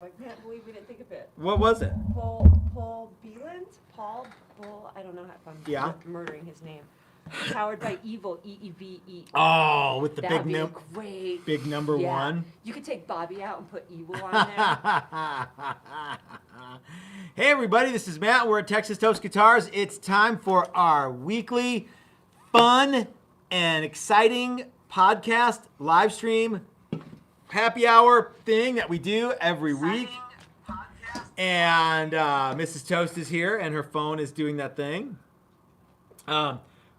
I can't believe we didn't think of it. What was it? Paul Beeland? Paul Bull? I don't know if I'm Yeah. murdering his name. Powered by Evil, EEVE. Oh, with the That'd big be num- great. big number Yeah. one. You could take Bobby out and put Evil on there. Hey everybody, this is Matt. We're at Texas Toast Guitars. It's time for our weekly fun and exciting podcast live stream happy hour thing that we do every week. And Mrs. Toast is here and her phone is doing that thing.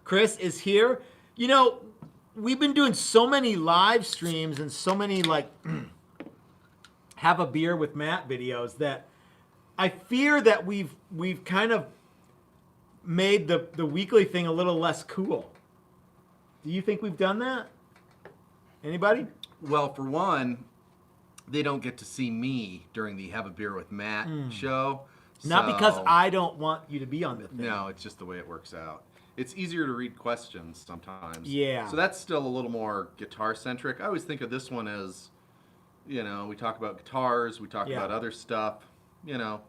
Chris is here. You know, we've been doing so many live streams and so many like have a beer with Matt videos that I fear that we've kind of made the weekly thing a little less cool. Do you think we've done that? Anybody? Well, for one, they don't get to see me during the Have a Beer with Matt show. Not because so- I don't want you to be on the thing. No, it's just the way it works out. It's easier to read questions sometimes. Yeah. So that's still a little more guitar-centric. I always think of this one as, you know, we talk about guitars, we talk Yeah. about other stuff, you know.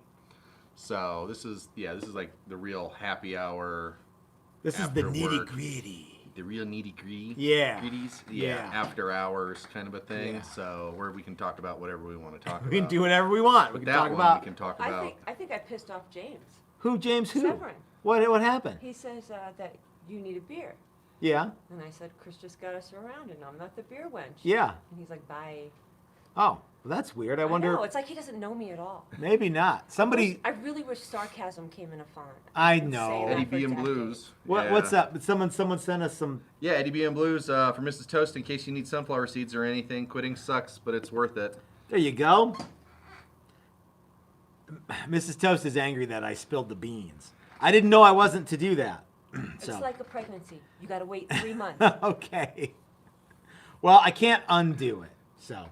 So this is like the real happy hour. This is the After nitty work. gritty. The real nitty-gritty. Yeah. Gritties. Yeah. After hours kind of a thing. Yeah. So where we can talk about whatever we want to talk about. We can do whatever we want. We But can that talk one about we can talk I about. think I pissed off James. who, James, who? Severin. What happened? He says that you need a beer. Yeah. And I said, Chris just got us around and I'm not the beer wench. Yeah. And he's like, bye. Oh, well, that's weird. I wonder. know, it's like he doesn't know me at all. Maybe not. Somebody. I really wish sarcasm came in a font. I I've been know. saying that Eddie for B and decades. Blues. What's Yeah. up? Someone sent us some. Yeah, Eddie B and Blues for Mrs. Toast in case you need sunflower seeds or anything. Quitting sucks, but it's worth it. There you go. Mrs. Toast is angry that I spilled the beans. I didn't know I wasn't to do that. It's like a pregnancy. You got to wait 3 months. Okay. Well, I can't undo it. So,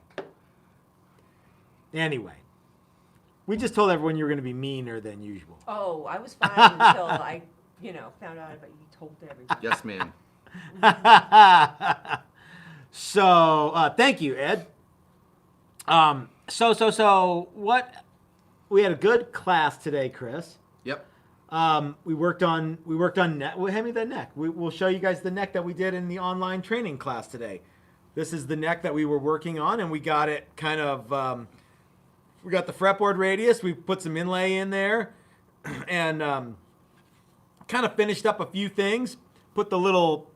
anyway, we just told everyone you were going to be meaner than usual. Oh, I was fine until I, found out about you told everyone. Yes, man. So, thank you, Ed. So, what? We had a good class today, Chris. Yep. We worked on neck. Well, hand me that neck. We'll show you guys the neck that we did in the online training class today. This is the neck that we were working on, and we got it kind of. We got the fretboard radius. We put some inlay in there, and kind of finished up a few things. Put the little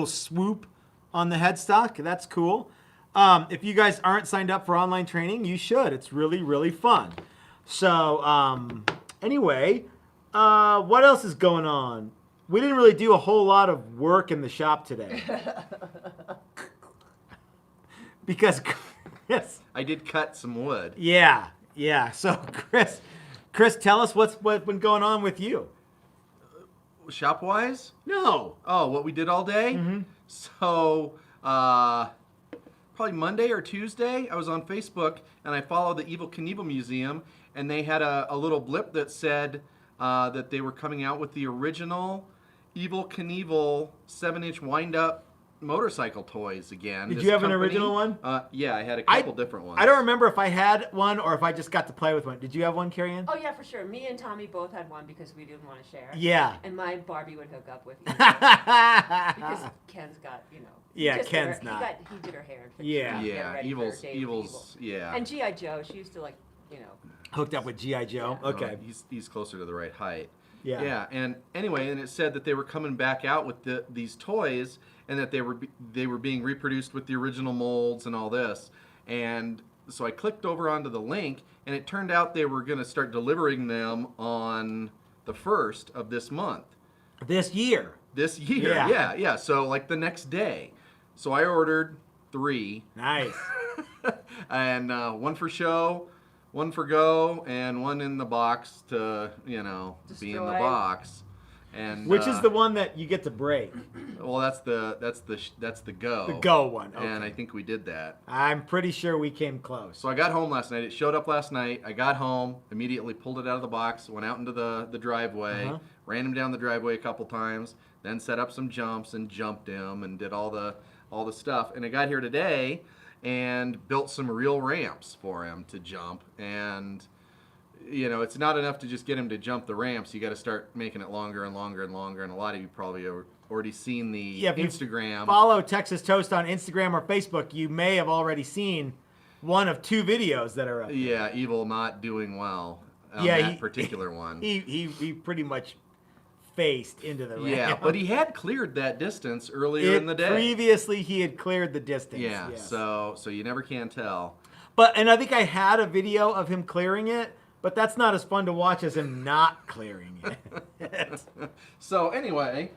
swoop on the headstock. That's cool. If you guys aren't signed up for online training, you should. It's really fun. So anyway. What else is going on? We didn't really do a whole lot of work in the shop today. Because Chris. I did cut some wood. Yeah. So Chris, tell us what's been going on with you. Shop-wise? No. Oh, what we did all day? Mm-hmm. So, probably Monday or Tuesday, I was on Facebook, and I followed the Evil Knievel Museum, and they had a little blip that said that they were coming out with the original Evil Knievel 7-inch wind-up motorcycle toys again. Did This you have an company- original one? Yeah, I had a couple different ones. I don't remember if I had one or if I just got to play with one. Did you have one, Carrie Ann? Oh, yeah, for sure. Me and Tommy both had one because we didn't want to share. Yeah. And my Barbie would hook up with you. Because Ken's got, Yeah, he just Ken's did not. He did her hair. And fixed Yeah. her up, get Yeah, ready for Evil's, Day of Evil's, yeah. And G.I. Joe, she used to Hooked up with G.I. Joe? Yeah. Okay. He's closer to the right height. Yeah. Yeah, and anyway, and it said that they were coming back out with these toys, and that they were being reproduced with the original molds and all this. And so I clicked over onto the link, and it turned out they were going to start delivering them on the 1st of this month. This year. This year, Yeah. yeah. So like the next day. So I ordered 3, Nice. and one for show, one for go, and one in the box to, be in the Destroy. box. And Which is the one that you get to break? well, that's the go. The go one. Okay. And I think we did that. I'm pretty sure we came close. So I got home last night. It showed up last night. I got home, immediately pulled it out of the box, went out into the driveway, Uh-huh. ran him down the driveway a couple times, then set up some jumps and jumped him and did all the stuff. And I got here today, and built some real ramps for him to jump. And it's not enough to just get him to jump the ramps. You got to start making it longer and longer and longer. And a lot of you probably have already seen the If you Instagram. follow Texas Toast on Instagram or Facebook, you may have already seen one of 2 videos that are up there. Yeah, Evil not doing well on Yeah, that particular one. He pretty much faced into the ramp. Yeah, but he had cleared that distance earlier in the day. Previously, he had cleared the distance. Yeah, yes. so you never can tell. And I think I had a video of him clearing it, but that's not as fun to watch as him not clearing it. So anyway,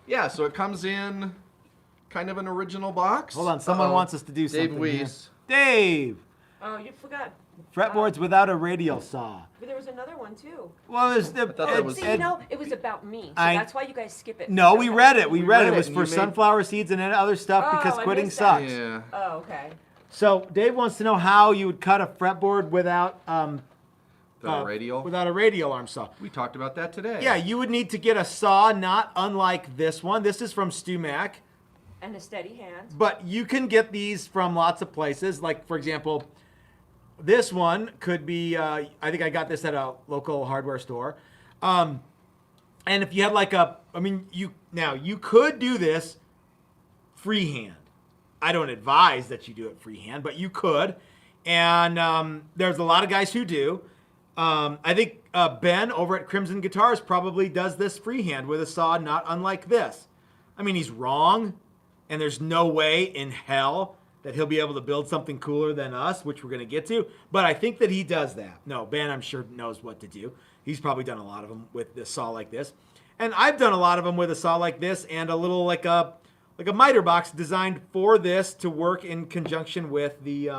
yeah, so it comes in kind of an original box. Hold on, someone wants us to do Dave something. Weiss. Dave, Oh, you forgot. fretboards without a radial saw. But there was another one too. Well, there's thought that was- See, it was about me. So that's why you guys skip it. No, we read it. We read it. It was and for you made- sunflower seeds and other stuff Oh, because I quitting missed that. sucks. Yeah. Oh, okay. So Dave wants to know how you would cut a fretboard without The radial. without a radial arm saw. We talked about that today. Yeah, you would need to get a saw not unlike this one. This is from StuMac, And a steady hand. but you can get these from lots of places. Like, for example, this one could be, I think I got this at a local hardware store. And if you had you could do this freehand. I don't advise that you do it freehand, but you could. And there's a lot of guys who do. I think Ben over at Crimson Guitars probably does this freehand with a saw not unlike this. I mean, he's wrong, and there's no way in hell that he'll be able to build something cooler than us, which we're going to get to. But I think that he does that. No, Ben, I'm sure, knows what to do. He's probably done a lot of them with this saw like this. And I've done a lot of them with a saw like this and a little like a miter box designed for this to work in conjunction with the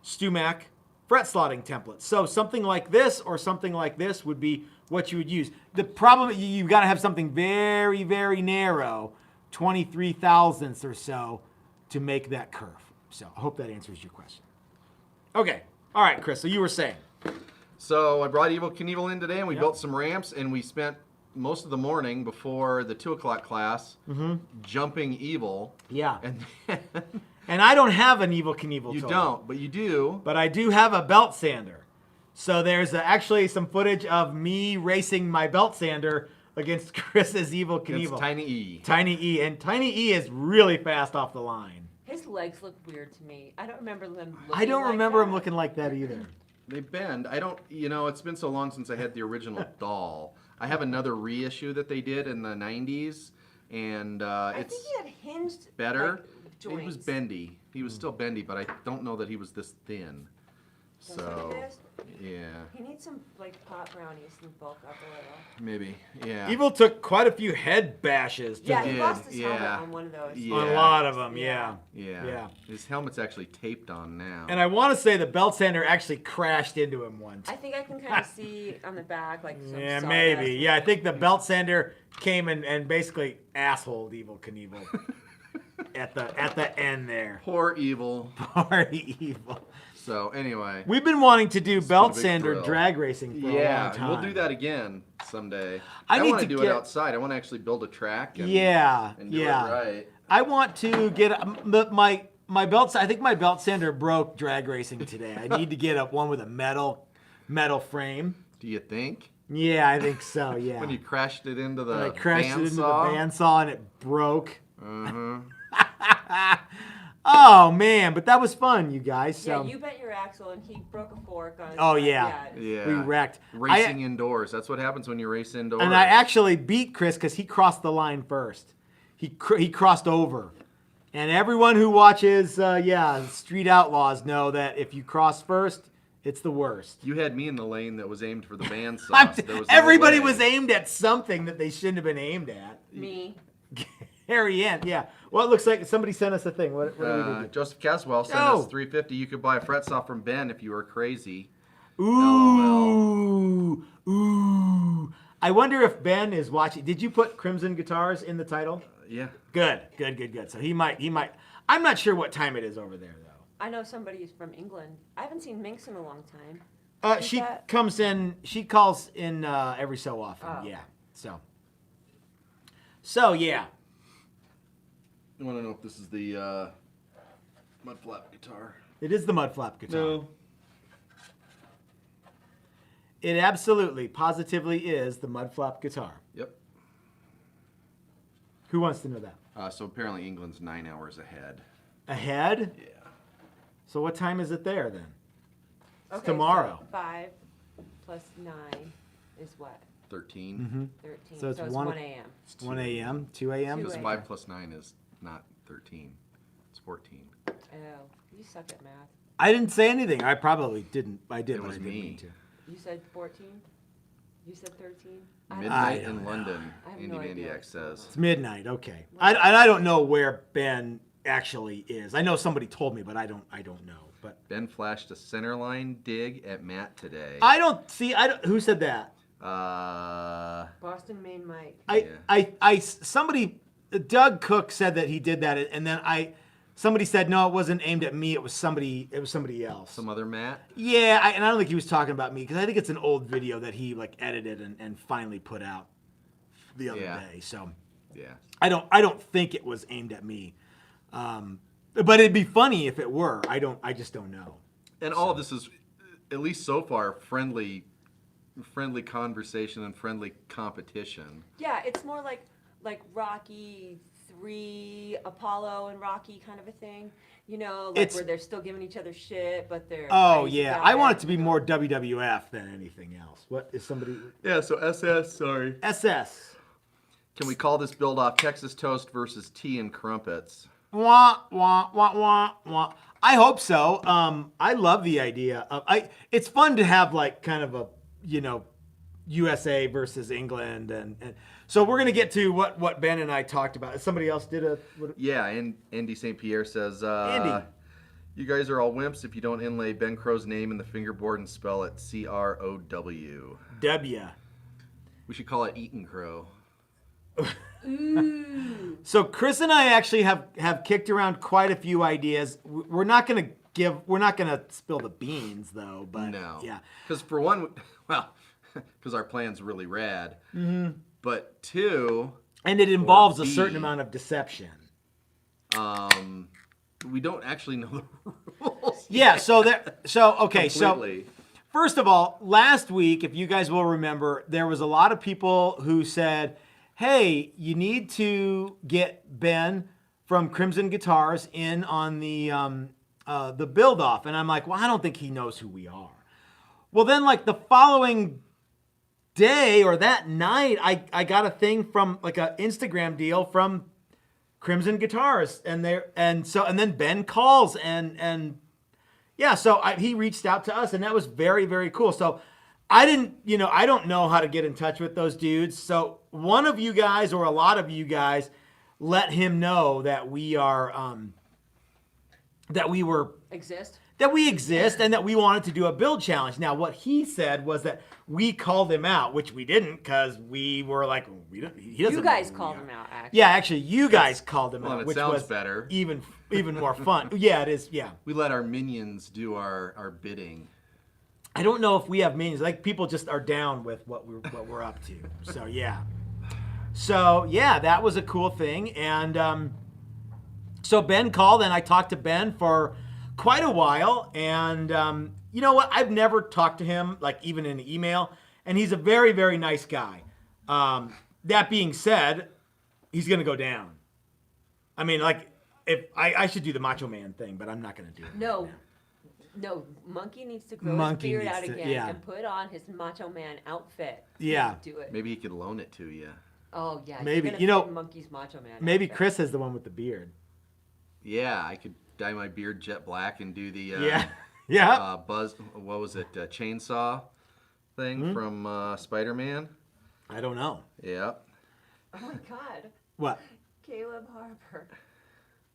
StuMac fret slotting template. So something like this or something like this would be what you would use. The problem, you've got to have something very, very narrow, 23 thousandths or so, to make that curve. So I hope that answers your question. Okay. All right, Chris, so you were saying. So I brought Evil Knievel in today, and we Yep. built some ramps, and we spent most of the morning before the 2:00 class jumping Evil. Yeah. And then And I don't have an Evil Knievel you tool. don't, but you do. But I do have a belt sander. So there's actually some footage of me racing my belt sander against Chris's Evil It's Knievel. Tiny E. Tiny E. And Tiny E is really fast off the line. His legs look weird to me. I don't remember them looking I don't like remember him that. looking like that either. They bend. I don't, it's been so long since I had the original doll. I have another reissue that they did in the 90s, and I it's think he had hinged better. like, joints. He was bendy. He was still bendy, but I don't know that he was this thin. Don't look So, at this. yeah, He needs some like pot brownies and bulk up a little. maybe, yeah. Evil took quite a few head bashes to Yeah, the- he did, lost his helmet yeah. on one of those. Yeah. on a lot of them, yeah. Yeah. Yeah. His helmet's actually taped on now. And I want to say the belt sander actually crashed into him once. I think I can kind of see on the back like some Yeah, sawdust maybe. and Yeah, I like- think the belt sander came and basically assholed Evil Knievel at the end there. Poor Evil. Poor Evil. So anyway. We've been wanting to do belt been a big sander thrill. drag racing for a long Yeah, time. we'll do that again someday. I need want to to do get- it outside. I want to actually build a track and, Yeah, and do yeah. it right. I want to get my belt. I think my belt sander broke drag racing today. I need to get one with a metal frame. Do you think? Yeah, I think so. Yeah. When you crashed it into the I crashed it into bandsaw? the bandsaw and it broke. Uh-huh. Oh man, but that was fun, you guys. Yeah, So you bent your axle and he broke a fork on his Oh, side. yeah. Yeah. we wrecked. Racing indoors. That's what happens when you race indoors. And I actually beat Chris because he crossed the line first. He crossed over. And everyone who watches, Street Outlaws know that if you cross first, it's the worst. You had me in the lane that was aimed for the bandsaw. I'm so there was everybody no way. was aimed at something that they shouldn't have been aimed at. Me. Harry Ant, yeah. Well, it looks like somebody sent us a thing. What do we do? Joseph Caswell sent Oh. us $350. You could buy a fret saw from Ben if you were crazy. Ooh, ooh. I wonder if Ben is watching. Did you put Crimson Guitars in the title? Yeah. Good. So he might. I'm not sure what time it is over there though. I know somebody who's from England. I haven't seen Minx in a long time. Is She that- comes in. She calls in every so often. Oh. Yeah. So yeah. You want to know if this is the Mud flap guitar. It is the mud flap guitar. No. It absolutely, positively is the mud flap guitar. Yep. Who wants to know that? So apparently England's 9 hours ahead. Ahead? Yeah. So what time is it there then? Okay, tomorrow. So 5 plus 9 is what? 13. 13. So it's it's 1 1 a.m. 1 a.m., 2 a.m.? 2 Because a.m. 5 plus 9 is not 13. It's 14. Oh, you suck at math. I didn't say anything. I probably didn't. I did, It but was I didn't me. mean to. You said 14? You said 13? Midnight don't in know. London, I have Andy no idea Mandiak what's going says. It's midnight. Okay. I don't know where Ben actually is. I know somebody told me, but I don't know. But Ben flashed a center line dig at Matt today. I don't see. Who said that? Boston, Maine, Mike. Somebody, Doug Cook said that he did that, and then somebody said no, it wasn't aimed at me. It was somebody else. Some other Matt? Yeah, and I don't think he was talking about me because I think it's an old video that he like edited and finally put out the other day. So Yeah. I don't think it was aimed at me, but it'd be funny if it were. I just don't know. And all of this is, at least so far, friendly conversation and friendly competition. Yeah, it's more like Rocky 3, Apollo and Rocky kind of a thing. You know, like where they're still giving each other shit, but they're Oh crazy yeah, about I want it it, to be you know? more WWF than anything else. What is somebody? Yeah, so SS, sorry. SS. Can we call this build off Texas Toast versus Tea and Crumpets? Wah wah wah wah wah. I hope so. I love the idea of it's fun to have like kind of a USA versus England and so we're gonna get to what Ben and I talked about. Somebody else did Yeah, and Andy St. Pierre says, Andy. You guys are all wimps if you don't inlay Ben Crow's name in the fingerboard and spell it CROW. W. We should call it Eaton Crow. So Chris and I actually have kicked around quite a few ideas. We're not gonna spill the beans though, but No. yeah. Because for one, well, because our plan's really rad. Mm-hmm. But two, And it involves a B. certain amount of deception. we don't actually know the rules. Yeah, so okay, Completely. so first of all, last week, if you guys will remember, there was a lot of people who said, "Hey, you need to get Ben from Crimson Guitars in on the build off," and I'm like, "Well, I don't think he knows who we are." Well, then, like the following day or that night, I got a thing from like an Instagram deal from Crimson Guitars, and then Ben calls and yeah, so he reached out to us, and that was very, very cool. So I don't know how to get in touch with those dudes. So one of you guys or a lot of you guys let him know that we are that we exist and that we wanted to do a build challenge. Now, what he said was that we called him out, which we didn't because we were like, he doesn't You know guys who we called are. him out, actually. Yeah, actually, you guys called him Well, out, and it which sounds was better. even more fun. Yeah, it is. Yeah, We let our minions do our bidding. I don't know if we have minions. Like people just are down with what we're up to. So yeah, that was a cool thing. And so Ben called, and I talked to Ben for quite a while. And you know what? I've never talked to him like even in email, and he's a very, very nice guy. That being said, he's gonna go down. I mean, like if I should do the Macho Man thing, but I'm not gonna do it. No, Monkey needs to grow Monkey his beard needs out to- again yeah. and put on his Macho Man outfit. Yeah. Do it. Maybe he could loan it to you. Oh yeah. Maybe. You're You gonna know, fit Monkey's Macho Man. Maybe outfit. Chris is the one with the beard. Yeah, I could dye my beard jet black and do the Yeah. Buzz. What was it? Chainsaw thing from Spider-Man. I don't know. Yeah. Oh my God. What? Caleb Harper.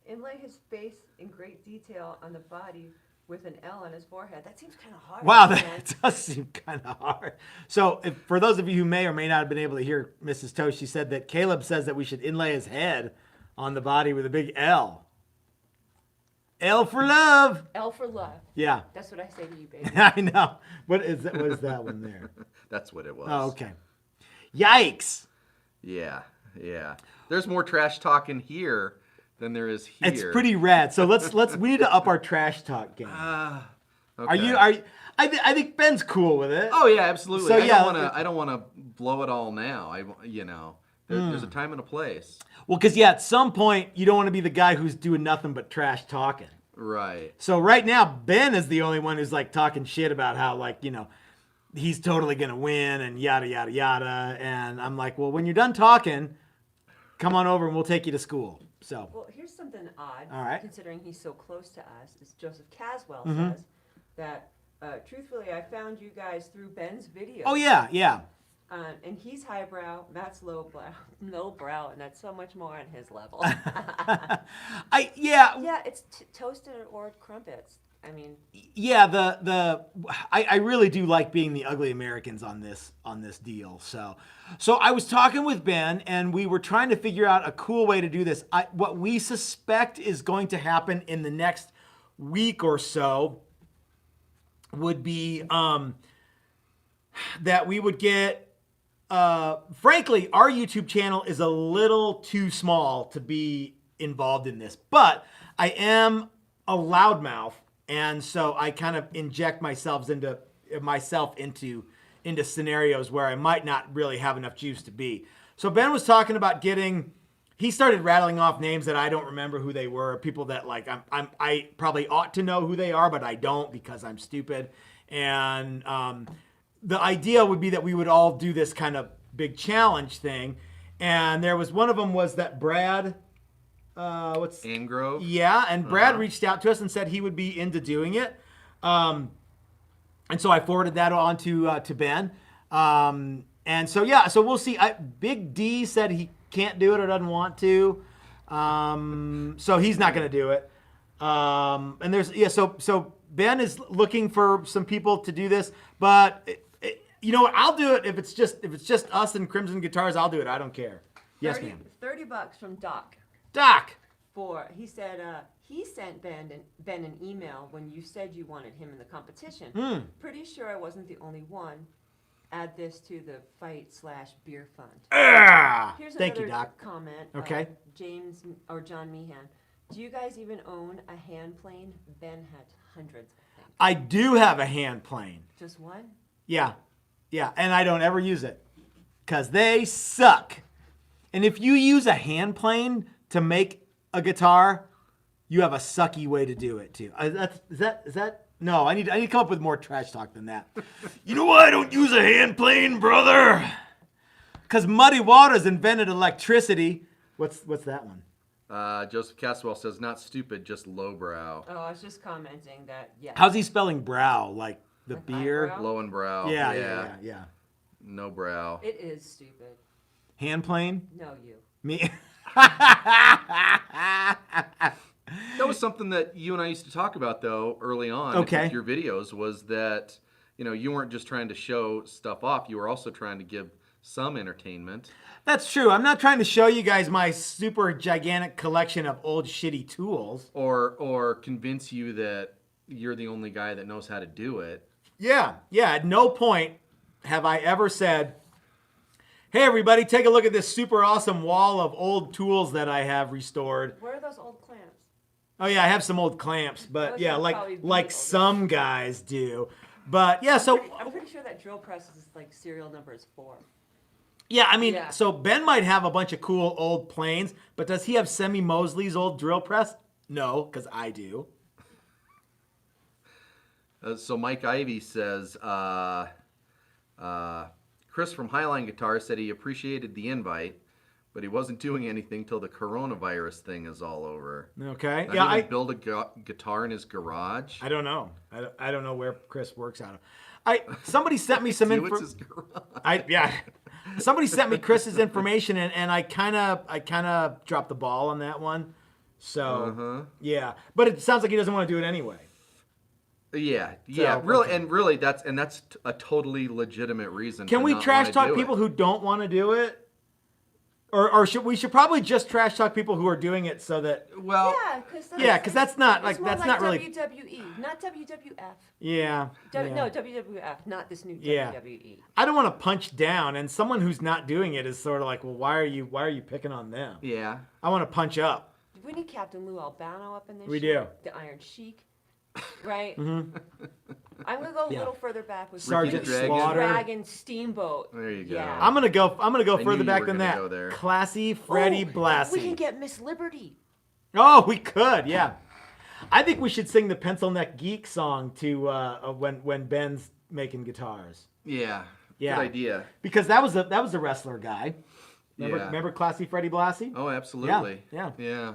Inlay his face in great detail on the body with an L on his forehead. That seems kind of hard. Wow, man. that does seem kind of hard. So, for those of you who may or may not have been able to hear Mrs. Toast, she said that Caleb says that we should inlay his head on the body with a big L. L for love. L for love. Yeah, That's what I say to you, baby. I know. What is that one there? That's what it was. Oh, okay. Yikes. Yeah. There's more trash talking here than there is here. It's pretty rad. So we need to up our trash talk game. Okay. I think Ben's cool with it. Oh yeah, absolutely. So, yeah, I don't want to blow it all now. There's a time and a place. Well, because at some point you don't want to be the guy who's doing nothing but trash talking. Right. So right now Ben is the only one who's like talking shit about how he's totally gonna win and yada yada yada. And I'm like, well, when you're done talking, come on over and we'll take you to school. So. Well, here's something odd. All right. Considering he's so close to us, is Joseph Caswell Mm-hmm. says that truthfully, I found you guys through Ben's video. Oh yeah, yeah. And he's highbrow, Matt's lowbrow, and that's so much more on his level. Yeah, it's toasted or crumpets. I mean, Yeah, I really do like being the ugly Americans on this deal. So I was talking with Ben and we were trying to figure out a cool way to do this. What we suspect is going to happen in the next week or so would be that we would get. Frankly, our YouTube channel is a little too small to be involved in this, but I am a loudmouth, and so I kind of inject myself into scenarios where I might not really have enough juice to be. So Ben was talking about he started rattling off names that I don't remember who they were, people that like I probably ought to know who they are, but I don't because I'm stupid. And the idea would be that we would all do this kind of big challenge thing. And there was one of them was that Brad, Angrove? Yeah, and Brad reached out to us and said he would be into doing it. And so I forwarded that on to Ben. And so, yeah, so we'll see. Big D said he can't do it or doesn't want to. So he's not going to do it. And so Ben is looking for some people to do this, but you know what? I'll do it if it's just us and Crimson Guitars. I'll do it. I don't care. Yes, ma'am. $30 from Doc. Doc. He said he sent Ben an email when you said you wanted him in the competition. Pretty sure I wasn't the only one. Add this to the fight/beer fund. Here's Thank you, another Doc. comment. Okay. James or John Meehan. Do you guys even own a hand plane? Ben had hundreds, I think. I do have a hand plane. Just one? Yeah, and I don't ever use it because they suck. And if you use a hand plane to make a guitar, you have a sucky way to do it too. Is that? No, I need to come up with more trash talk than that. You know why I don't use a hand plane, brother? Because Muddy Waters invented electricity. What's that one? Joseph Caswell says, not stupid, just lowbrow. Oh, I was just commenting that, yeah. How's he spelling brow? Like the Like beer? eyebrow? Low and brow. Yeah. No brow. It is stupid. Hand plane? No, you. Me? That was something that you and I used to talk about, though, early on Okay. with your videos, was that, you weren't just trying to show stuff off. You were also trying to give some entertainment. That's true. I'm not trying to show you guys my super gigantic collection of old shitty tools. Or convince you that you're the only guy that knows how to do it. Yeah. At no point have I ever said, hey, everybody, take a look at this super awesome wall of old tools that I have restored. Where are those old clamps? Oh, yeah, I have some old clamps, but Those yeah, are probably the like oldest. some guys do. But yeah, so I'm pretty sure that drill press is like serial number is 4. yeah, I mean, Yeah. so Ben might have a bunch of cool old planes, but does he have Semi Mosley's old drill press? No, because I do. So Mike Ivy says, Chris from Highline Guitar said he appreciated the invite, but he wasn't doing anything till the coronavirus thing is all over. Okay. Not Yeah, even I build a guitar in his garage. don't know. I don't know where Chris works out of. Somebody sent me some It's info. his garage. Somebody sent me Chris's information, and I kind of dropped the ball on that one. So yeah, but it sounds like he doesn't want to do it anyway. Yeah, So, really, okay. and really, that's a totally legitimate reason. Can to we not trash wanna talk do people it. who don't want to do it? Or should we probably just trash talk people who are doing it so that Well, yeah, because that's not like it's more that's like not really WWE, not WWF. yeah. No, WWF, not this new Yeah. WWE. I don't want to punch down, and someone who's not doing it is sort of like, well, why are you picking on them? yeah. I want to punch up. We need Captain Lou Albano up in this We shit. The Iron Sheik, right? I'm gonna go a Yeah. little further back with Sergeant Dragon. Slaughter. Dragon Steamboat. There you go. Yeah. I'm gonna go I knew further you back were than gonna that. go there. Classy Freddie Oh, Blassie. We can get Miss Liberty. Oh, we could, yeah. I think we should sing the Pencil Neck Geek song to when Ben's making guitars, Yeah. Yeah. Good idea. because that was a wrestler guy. Remember, Yeah. remember Classy Freddie Blassie? Oh, absolutely. Yeah. Yeah.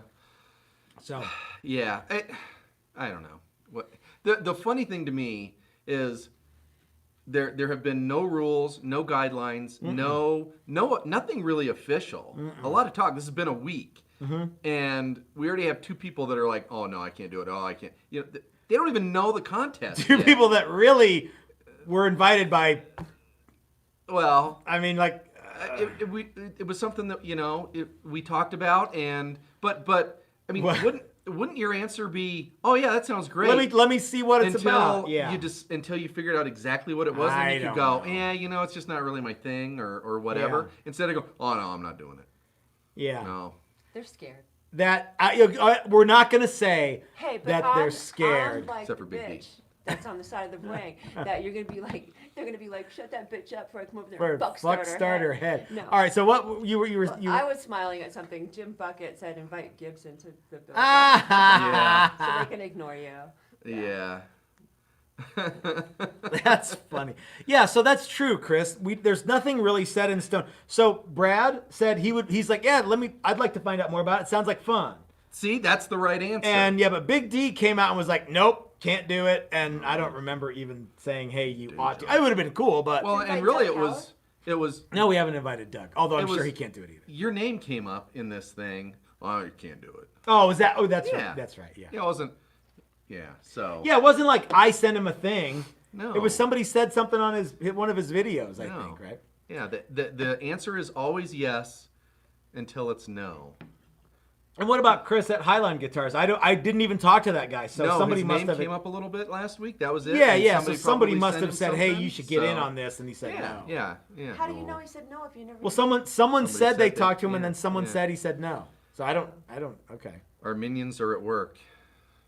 So Yeah. I don't know. What the funny thing to me is there have been no rules, no guidelines, no nothing really official. A lot of talk. This has been a week. And we already have two people that are like, "Oh no, I can't do it. Oh, I can't." You know, they don't even know the contest. two yet. people that really were invited by, Well, I mean, like, it was something that we talked about, and but I mean, What? wouldn't your answer be, "Oh yeah, that sounds great"? let me see what it's until about. Yeah. until you figured out exactly what it was, and I you could don't go, know. it's just not really my thing, or whatever. Yeah. Instead of go, "Oh no, I'm not doing it." Yeah. No. They're scared. That we're not gonna say Hey, but that I'm, they're scared. I'm like Except for the Big D. bitch that's on the side of the ring. That you're gonna be like, they're gonna be like, shut that bitch up before I come over there For and fuck start starter her head. No. All right. So what you were I was smiling at something. Jim Bucket said, invite Gibson to the building Ah, so they can ignore you. Yeah. that's funny. Yeah, so that's true, Chris. There's nothing really set in stone. So Brad said he's like, yeah, I'd like to find out more about it. Sounds like fun. See, that's the right answer. And yeah, but Big D came out and was like, nope, can't do it. And I don't remember even saying, hey, you ought to. It would have been cool, but well, Invite and really, Doug it was no, we haven't invited Doug. Although I'm It sure was- he can't do it either. your name came up in this thing. Oh, you can't do it. Oh, is that? Oh, that's Yeah. right. That's right. Yeah. Yeah, it wasn't. Yeah. So. Yeah, it wasn't like I sent him a thing. No. It was somebody said something on one of his videos, I No. think, right? Yeah. The answer is always yes, until it's no. And what about Chris at Highline Guitars? I didn't even talk to that guy, so no, somebody his must name have. came up a little bit last week. That was it. Yeah, And yeah. So somebody probably must sent have him said, "Hey, something. you should get in So, on this," and he said Yeah, no. yeah. How do you know he said no if you never? Well, someone Somebody said they said talked that, to him, and yeah, then someone yeah. said he said no. So I don't. Okay. Our minions are at work.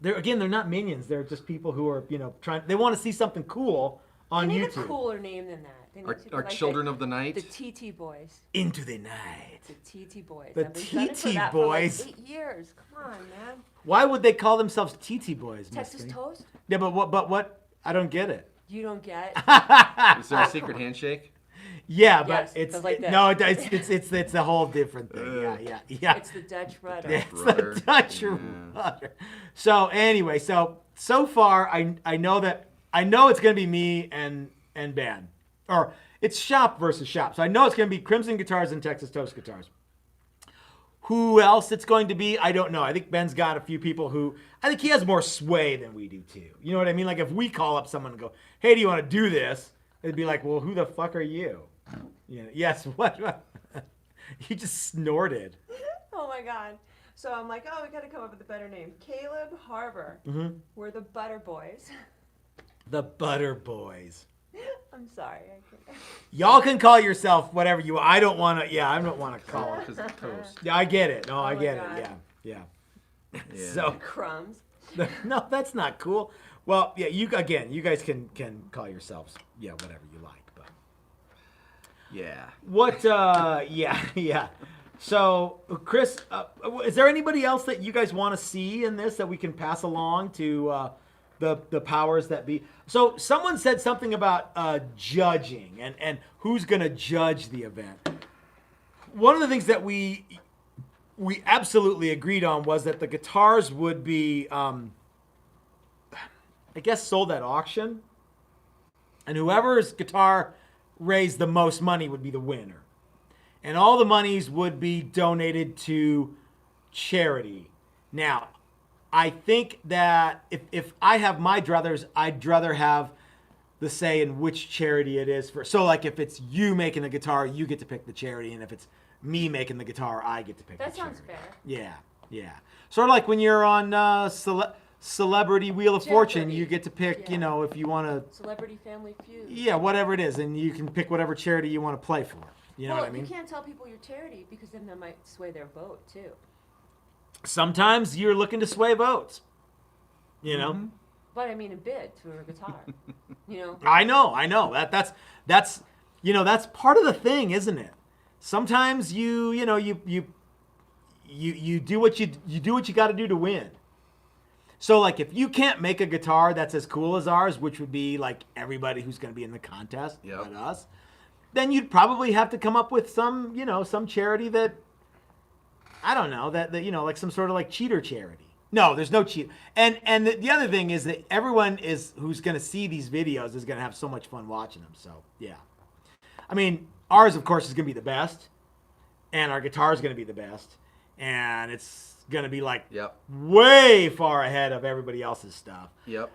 They're not minions. They're just people who are trying. They want to see something cool on They need YouTube. a cooler name than that. They need to be Our like children of the night. the TT Boys. Into the night. The TT Boys. The And we've done it for TT that for like Boys. 8 years. Come on, man. Why would they call themselves TT Boys? Texas Misty? Toast? Yeah, but what? I don't get it. You don't get it. Is there a secret handshake? Yeah, but Yes, it's but like that. no, it's a whole different thing. Yeah. It's the Dutch rudder. It's Rudder. the Dutch Yeah. rudder. So anyway, so far I know it's gonna be me and Ben, or it's shop versus shop. So I know it's gonna be Crimson Guitars and Texas Toast Guitars. Who else it's going to be, I don't know. I think Ben's got a few people who I think he has more sway than we do too. You know what I mean? Like if we call up someone and go, "Hey, do you want to do this?" It'd be like, "Well, who the fuck are you?" Yes. What? You just snorted. Oh my God. So I'm like, oh, we got to come up with a better name. Caleb Harbor. Mm-hmm. We're the Butter Boys. The Butter Boys. I'm sorry. I can't. Y'all can call yourself whatever you want. I don't want to. Yeah, I don't want to call it. Because it's toast. Yeah, I get it. No, I my get God. it. Yeah. Yeah. So Crumbs. no, that's not cool. Well, yeah, you guys can call yourselves whatever you like. But Yeah. what? Yeah. So, Chris, is there anybody else that you guys want to see in this that we can pass along to the powers that be? So, someone said something about judging and who's going to judge the event. One of the things that we absolutely agreed on was that the guitars would be, I guess, sold at auction, and whoever's guitar raised the most money would be the winner. And all the monies would be donated to charity. Now, I think that if I have my druthers, I'd rather have the say in which charity it is for. So, like, if it's you making the guitar, you get to pick the charity, and if it's me making the guitar, I get to pick That the charity. sounds fair. Yeah. Sort of like when you're on Celebrity Wheel of Fortune, Jeopardy. you get to pick, Yeah. if you want to, Celebrity Family Feud. yeah, whatever it is, and you can pick whatever charity you want to play for. You know well, what I mean? you can't tell people your charity because then that might sway their vote too. sometimes you're looking to sway votes. You know. But I mean, a bid to a guitar. You know. I know. That's you know, that's part of the thing, isn't it? Sometimes you do what you do what you got to do to win. So like if you can't make a guitar that's as cool as ours, which would be like everybody who's going to be in the contest, but us, then you'd probably have to come up with some, some charity that I don't know, that like some sort of like cheater charity. No, there's no cheat. And the other thing is that everyone who's going to see these videos is going to have so much fun watching them. So, yeah. I mean, ours, of course, is going to be the best. And our guitar is going to be the best. And it's going to be like way far ahead of everybody else's stuff. Yep.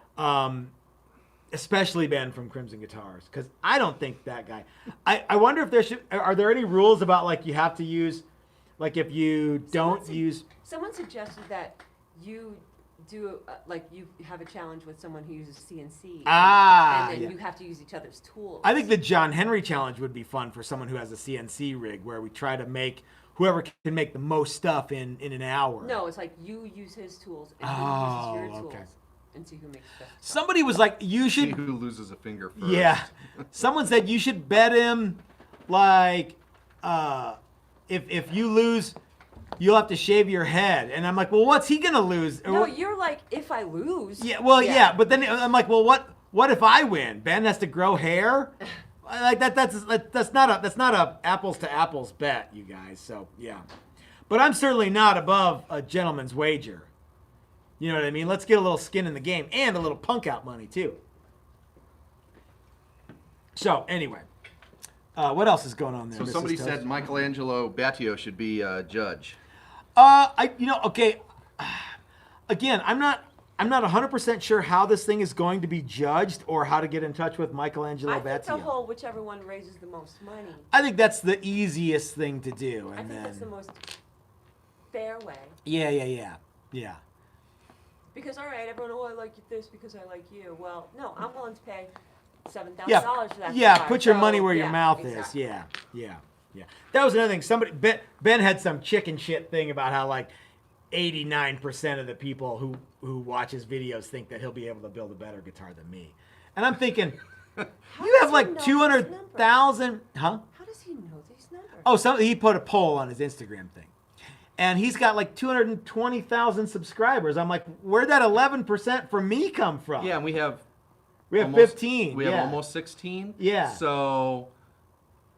Especially Ben from Crimson Guitars. Because I don't think that guy... I wonder if are there any rules about like you have to use... Like if you don't use... Someone suggested that you do like you have a challenge with someone who uses CNC, and then you have to use each other's tools. I think the John Henry challenge would be fun for someone who has a CNC rig, where we try to make whoever can make the most stuff in an hour. No, it's like you use his tools and he uses your tools, and see who makes the best. Somebody was like, you should. See who loses a finger first. Yeah, someone said you should bet him, like, if you lose, you'll have to shave your head. And I'm like, well, what's he gonna lose? No, you're like, if I lose. Yeah, well, yeah, but then I'm like, well, what if I win? Ben has to grow hair. Like that's not a apples to apples bet, you guys. So yeah, but I'm certainly not above a gentleman's wager. You know what I mean? Let's get a little skin in the game and a little punk out money too. So anyway, what else is going on there? So Mrs. somebody Toast? said Michelangelo Battio should be a judge. Okay. Again, I'm not 100% sure how this thing is going to be judged or how to get in touch with Michelangelo I think the Battio. whole whichever one raises the most money. I think that's the easiest thing to do. I think that's the most fair way. Yeah. Because all right, everyone, I like this because I like you. Well, no, I'm willing to pay $7,000 for that. Yeah, guitar, put your so, money where your mouth exactly. is. Yeah. That was another thing. Ben had some chicken shit thing about how like 89% of the people who watch his videos think that he'll be able to build a better guitar than me. And I'm thinking, you have like 200,000, huh? How does he know these numbers? Oh, he put a poll on his Instagram thing. And he's got like 220,000 subscribers. I'm like, where'd that 11% for me come from? Yeah, and we have almost, 15. We have almost 16. Yeah. So,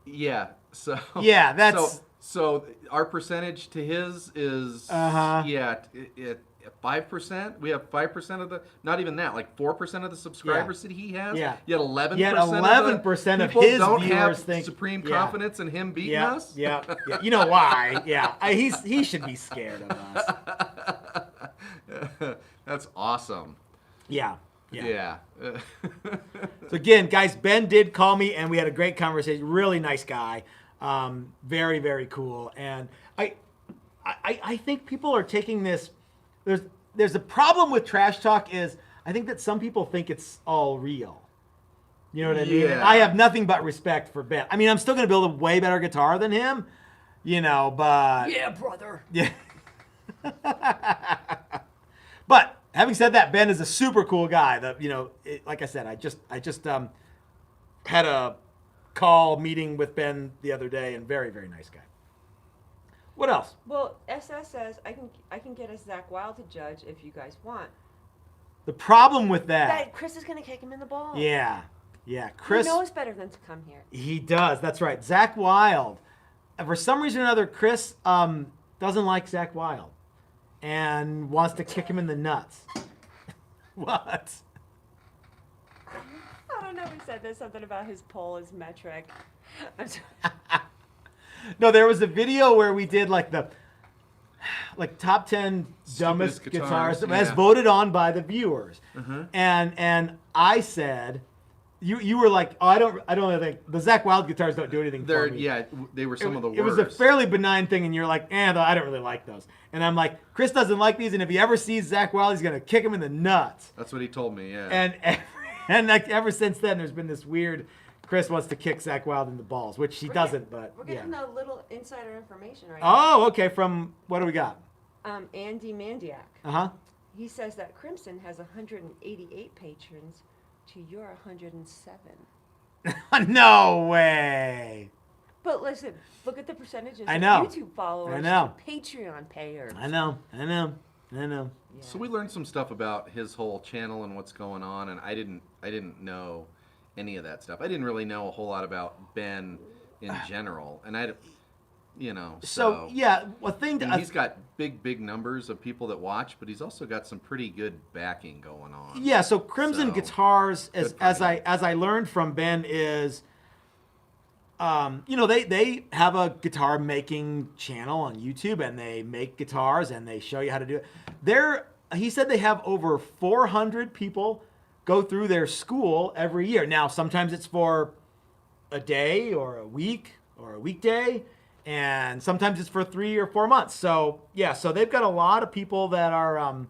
yeah. So yeah, that's so our percentage to his is 5%. We have 5% of the, not even that, like 4% of the subscribers that he has. Yeah. Yet 11%. Yet 11% of his don't viewers have think supreme confidence in him beating us. Yeah. You know why? Yeah, he should be scared of us. That's awesome. Yeah. So again, guys, Ben did call me, and we had a great conversation. Really nice guy. Very, very cool. And I think people are taking this. There's a problem with trash talk is I think that some people think it's all real. You know what I mean? Yeah. And I have nothing but respect for Ben. I mean, I'm still going to build a way better guitar than him, but... Yeah, brother. Yeah. But having said that, Ben is a super cool guy. Like I said, I just had a call meeting with Ben the other day, and very, very nice guy. What else? Well, SS says I can get a Zach Wild to judge if you guys want. The problem with That Chris is gonna kick him in the balls. Yeah. Chris He knows better than to come here. He does. That's right. Zach Wild. For some reason or another, Chris doesn't like Zach Wild and wants to kick him in the nuts. What? I don't know if he said there's something about his poll is metric. I'm sorry. No, there was a video where we did like the top 10 dumbest Stupidest guitars guitars, as voted on by the viewers. And I said, you were like, oh, I don't think the Zach Wild guitars don't do anything for me. Yeah, they were some of the worst. It was a fairly benign thing, and you're like, I don't really like those. And I'm like, Chris doesn't like these, and if he ever sees Zach Wild, he's gonna kick him in the nuts. That's what he told me. Yeah. And like ever since then, there's been this weird. Chris wants to kick Zach Wild in the balls, which he doesn't, but we're getting a little insider information right now. Oh, okay. From what do we got? Andy Mandiak. Uh He says that Crimson has 188 patrons to your 107. huh. No way. But listen, look at the percentages I of know. YouTube followers I know. to Patreon payers. I know. Yeah. So we learned some stuff about his whole channel and what's going on, and I didn't know any of that stuff. I didn't really know a whole lot about Ben in general, and So yeah, a thing I to mean, he's got big numbers of people that watch, but he's also got some pretty good backing going on. yeah. So Crimson So, Guitars, as good for him. I learned from Ben is, they have a guitar making channel on YouTube and they make guitars and they show you how to do it. He said they have over 400 people go through their school every year. Now sometimes it's for a day or a week or a weekday, and sometimes it's for 3 or 4 months. So yeah, so they've got a lot of people that are,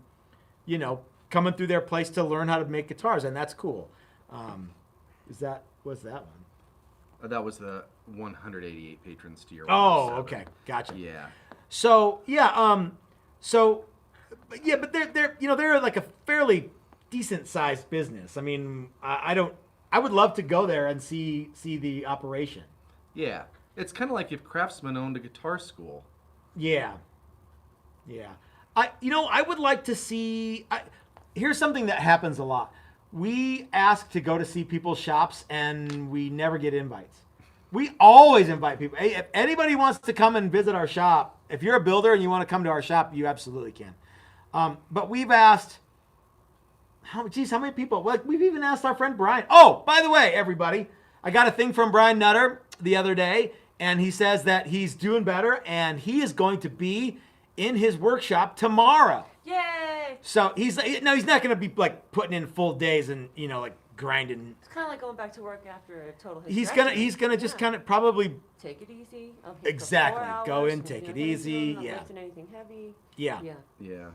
coming through their place to learn how to make guitars, and that's cool. What's that one? That was the 188 patrons to your. Oh, 107. okay, gotcha. Yeah. So yeah, but they're like a fairly decent sized business. I mean, I would love to go there and see the operation. Yeah. It's kind of like if Craftsman owned a guitar school. Yeah. I would like to see. Here's something that happens a lot. We ask to go to see people's shops, and we never get invites. We always invite people. Hey, if anybody wants to come and visit our shop, if you're a builder and you want to come to our shop, you absolutely can. But we've asked, how many people? Like, we've even asked our friend Brian. Oh, by the way, everybody, I got a thing from Brian Nutter the other day, and he says that he's doing better, and he is going to be in his workshop tomorrow. Yay! So he's not going to be like putting in full days and like grinding. It's kind of like going back to work after a total He's hysterectomy. gonna just Yeah. kind of probably Take it easy. I'm here for Exactly. 4 hours. Go in, I'm take not it gonna easy, do it, I'm yeah. not lifting anything heavy. yeah. Yeah.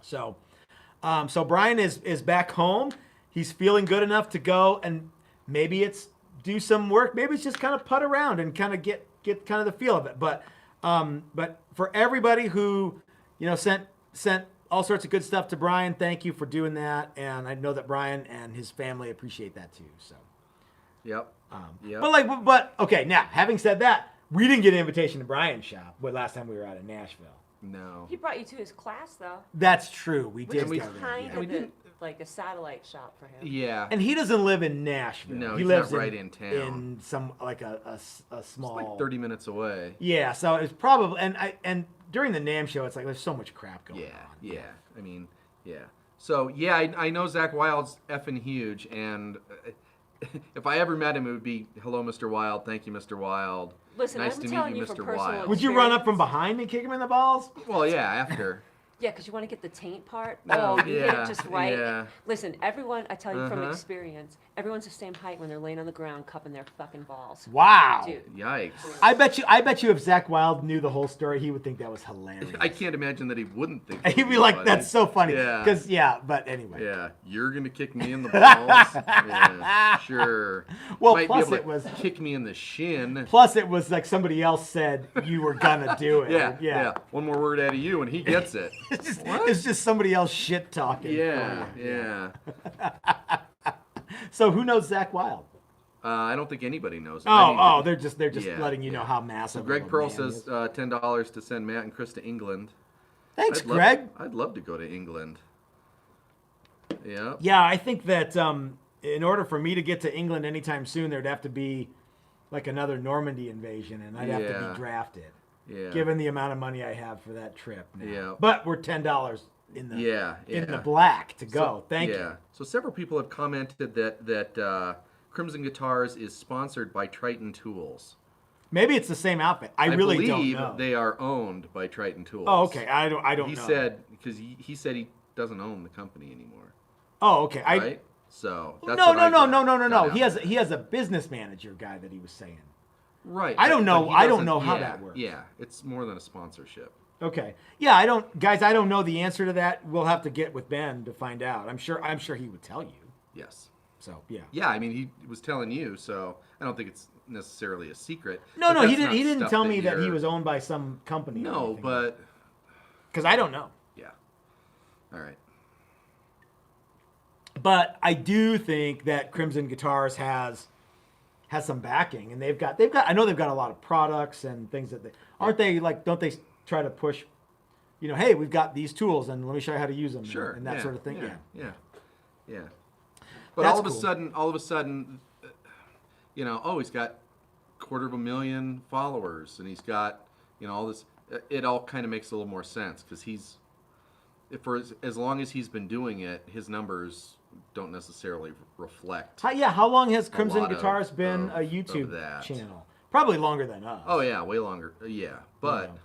So Brian is back home. He's feeling good enough to go, and maybe it's do some work. Maybe it's just kind of putt around and kind of get kind of the feel of it. But for everybody who sent all sorts of good stuff to Brian, thank you for doing that. And I know that Brian and his family appreciate that too. So. Yep. Yep. But okay. Now, having said that, we didn't get an invitation to Brian's shop. Last time we were out in Nashville. No. He brought you to his class, though. That's true. We Which did is go there. kind Yeah. we of didn't- like a satellite shop for him. Yeah. And he doesn't live in Nashville. No, he he's lives not right in town. In some like a small. It's like 30 minutes away. Yeah, so it's probably and during the NAMM show, it's like there's so much crap going on. Yeah. I mean, yeah. So, yeah, I know Zach Wild's effing huge, and if I ever met him, it would be, hello, Mr. Wild. Thank you, Mr. Wild. Listen, nice I'm to telling meet you, you from Mr. personal Wild. Would you run up from behind and kick him in the balls? Well, yeah, after. Yeah, because you want to get the taint part. No, Oh, you hit yeah, it just right. yeah. Listen, everyone, I tell you from Uh-huh. experience, everyone's the same height when they're laying on the ground cupping their fucking balls. Wow. Dude. Yikes. I bet you if Zach Wild knew the whole story, he would think that was hilarious. I can't imagine that he wouldn't think that He'd would be like, funny. "That's so funny." Yeah. But anyway. Yeah, you're gonna kick me in the balls? Yeah, sure. Well, Might plus be able it was- to kick me in the shin. Plus, it was like somebody else said you were gonna do it. Yeah. One more word out of you, and he gets it. It's just somebody else shit talking. Yeah, for you. yeah. So who knows Zach Wild? I don't think anybody knows. They're just yeah, letting you know yeah. how massive. So Greg of a Pearl man says he is. $10 to send Matt and Chris to England. Thanks, I'd love- Greg. I'd love to go to England. Yeah. Yeah, I think that in order for me to get to England anytime soon, there'd have to be like another Normandy invasion, and I'd have to Yeah. be drafted. Yeah. Given the amount of money I have for that trip. Now. Yeah. But we're $10 in the in the yeah. black to go. So- Thank yeah. you. So several people have commented that Crimson Guitars is sponsored by Triton Tools. Maybe it's the same outfit. I really don't believe know. they are owned by Triton Tools. Oh, okay. I don't He know. said because he said he doesn't own the company anymore. Oh, okay. Right. So that's No. what I got out. He has a business manager guy that he was saying. Right. I don't but know. he I don't doesn't- know how yeah, that works. Yeah, it's more than a sponsorship. Okay. Yeah, I don't know the answer to that. We'll have to get with Ben to find out. I'm sure he would tell you. Yes. So, yeah. Yeah, I mean he was telling you, so I don't think it's necessarily a secret. No, But he that's didn't not he didn't stuff tell me that he you're- was owned by some company. or No, anything. but because I don't know. Yeah. All right. But I do think that Crimson Guitars has some backing, and they've got I know they've got a lot of products and things that don't they try to push, hey, we've got these tools and let me show you how to use them Sure. and that yeah, sort of thing. Yeah. But That's all of cool. a sudden, he's got 250,000 followers, and he's got, all this. It all kind of makes a little more sense because as long as he's been doing it, his numbers don't necessarily reflect. How long has Crimson lot Guitars of- been of- a of YouTube that. channel? Probably longer than us. Oh yeah, way longer. Yeah, but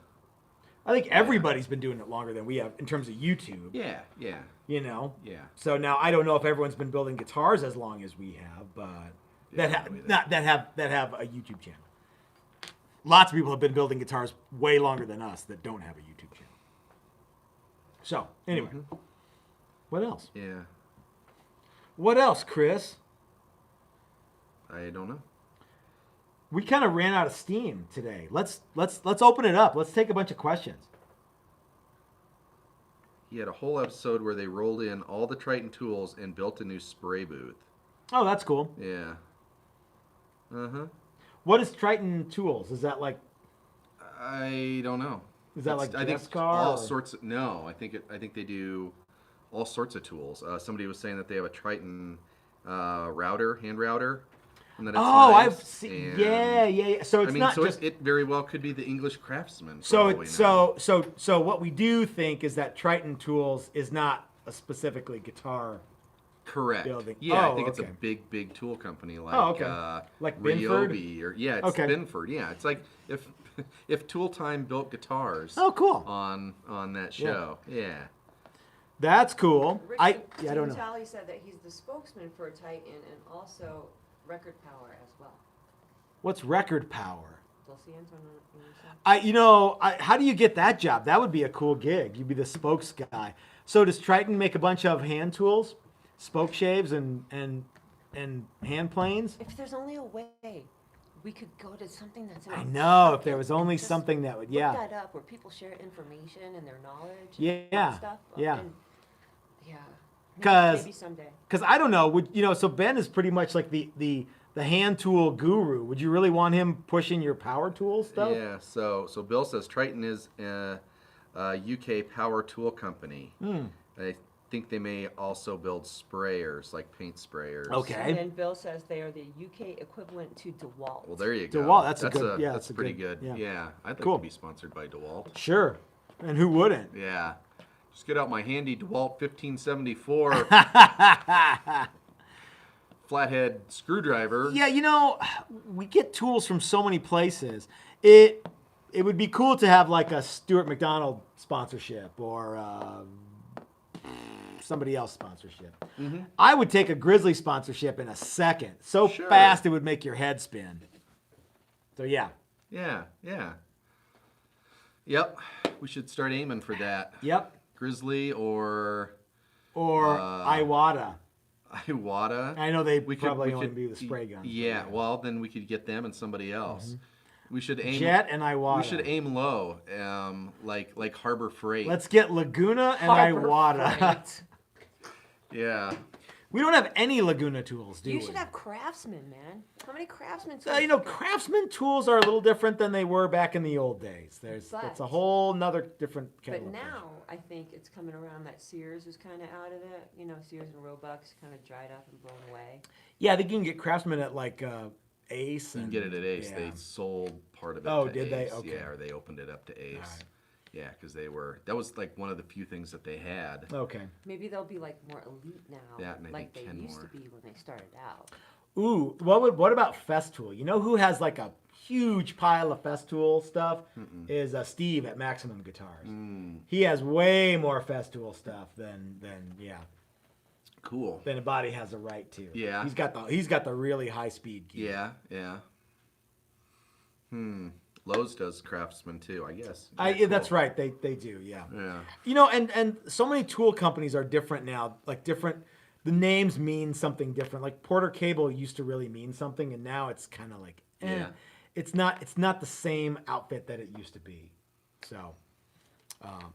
I think everybody's been doing it longer than we have in terms of YouTube. yeah. Yeah. So now I don't know if everyone's been building guitars as long as we have, but that have a YouTube channel. Lots of people have been building guitars way longer than us that don't have a YouTube channel. So anyway, what else? Yeah. What else, Chris? I don't know. We kind of ran out of steam today. Let's open it up. Let's take a bunch of questions. He had a whole episode where they rolled in all the Triton tools and built a new spray booth. Oh, that's cool. Yeah. What is Triton Tools? Is that like I don't know. Is that like I think Jessica all or- sorts of, no, I think they do all sorts of tools. Somebody was saying that they have a Triton hand router. And that it's Oh, nice, I've seen. and- Yeah. So it's not just. it very well could be the English Craftsman. for So all it, we know. so what we do think is that Triton Tools is not a specifically guitar. Correct. building. Yeah, Oh, I think it's okay. a big tool company like okay. Like Binford? Ryobi or it's Okay. Binford. Yeah, it's like if Tool Time built guitars. Oh, cool. On that show. Yeah. That's cool. Rick I don't know. Talley said that he's the spokesman for Titan and also Record Power as well. What's Record Power? Dulce Anton, How do you get that job? That would be a cool gig. You'd be the spokes guy. So does Triton make a bunch of hand tools, spoke shaves, and hand planes? If there's only a way, we could go to something that's. I know. If pocket there was and only just something that would, Look yeah. that up where people share information and their knowledge. Yeah, And stuff. yeah. And, yeah. 'Cause- maybe someday. Because I don't know. So Ben is pretty much like the hand tool guru. Would you really want him pushing your power tool stuff? Yeah. So Bill says Triton is a UK power tool company. I think they may also build sprayers, like paint sprayers. Okay. And then Bill says they are the UK equivalent to DeWalt. Well, there you go. DeWalt, that's a pretty good- good. yeah. Yeah, I'd like Cool. to be sponsored by DeWalt. Sure. And who wouldn't? Yeah. Just get out my handy DeWalt 1574 flathead screwdriver. Yeah, we get tools from so many places. It would be cool to have like a Stuart McDonald sponsorship or somebody else sponsorship. I would take a Grizzly sponsorship in a second. So Sure. fast it would make your head spin. So yeah. Yeah. Yep. We should start aiming for that. Yep. Grizzly or Or Iwata. Iwata. I know they We could- probably we only could- do the spray guns. Yeah, well, then we could get them and somebody else. We should aim. Jet and Iwata. We should aim low, like Harbor Freight. Let's get Laguna and Harbor Iwata. Freight. Yeah. We don't have any Laguna tools, do we? You should have Craftsman, man. How many Craftsman tools? Craftsman tools are a little different than they were back in the old days. That's a But- whole nother different But kettle of fish. now, I think it's coming around that Sears is kind of out of it. Sears and Roebuck's kind of dried up and blown away. Yeah, they can get Craftsman at like Ace. You And, can get it at Ace. yeah. They sold part of it Oh, to did they? Ace. Okay. Yeah, or they opened it up to Ace. Alright. Yeah, because that was like one of the few things that they had. Okay. Maybe they'll be like more elite now, That and I like think they used Kenmore. to be when they started out. Ooh, what about Festool? You know who has like a huge pile of Festool stuff? Is Steve at Maximum Guitars. He has way more Festool stuff than Cool. a body has a right to. Yeah. He's got the really high speed gear. Yeah. Lowe's does Craftsman too, I guess. That's Cool. right. They do. Yeah. Yeah. And so many tool companies are different now. Like the names mean something different. Like Porter Cable used to really mean something, and now it's kind of like, Yeah. It's not the same outfit that it used to be. So,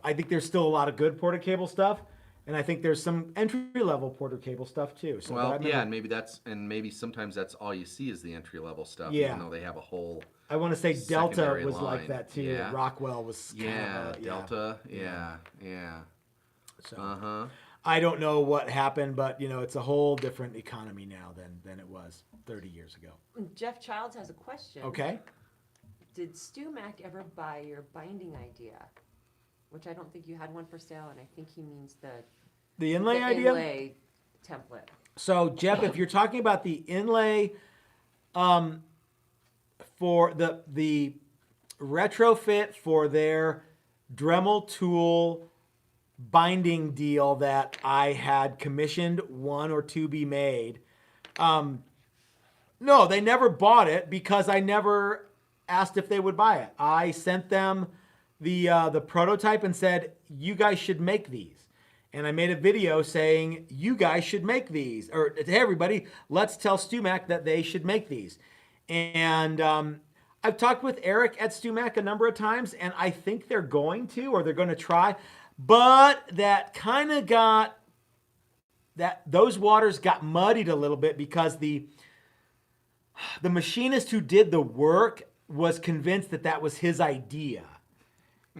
I think there's still a lot of good Porter Cable stuff, and I think there's some entry-level Porter Cable stuff too. So Well, yeah, and maybe sometimes that's all you see is the entry level stuff, Yeah. even though they have a whole. I want to say Delta secondary was like line. that too. Yeah. Rockwell was kind Yeah, of a, Delta. Yeah. So Uh-huh. I don't know what happened, but it's a whole different economy now than it was 30 years ago. Jeff Childs has a question. Okay. Did Stu Mac ever buy your binding idea? Which I don't think you had one for sale, and I think he means The inlay the idea. inlay template. So Jeff, if you're talking about the inlay, for the retrofit for their Dremel tool binding deal that I had commissioned one or two be made. No, they never bought it because I never asked if they would buy it. I sent them the prototype and said, you guys should make these. And I made a video saying, you guys should make these. Or, hey, everybody, let's tell StuMac that they should make these. And I've talked with Eric at StuMac a number of times, and I think they're going to, or they're going to try. But that kind of those waters got muddied a little bit because the machinist who did the work was convinced that was his idea.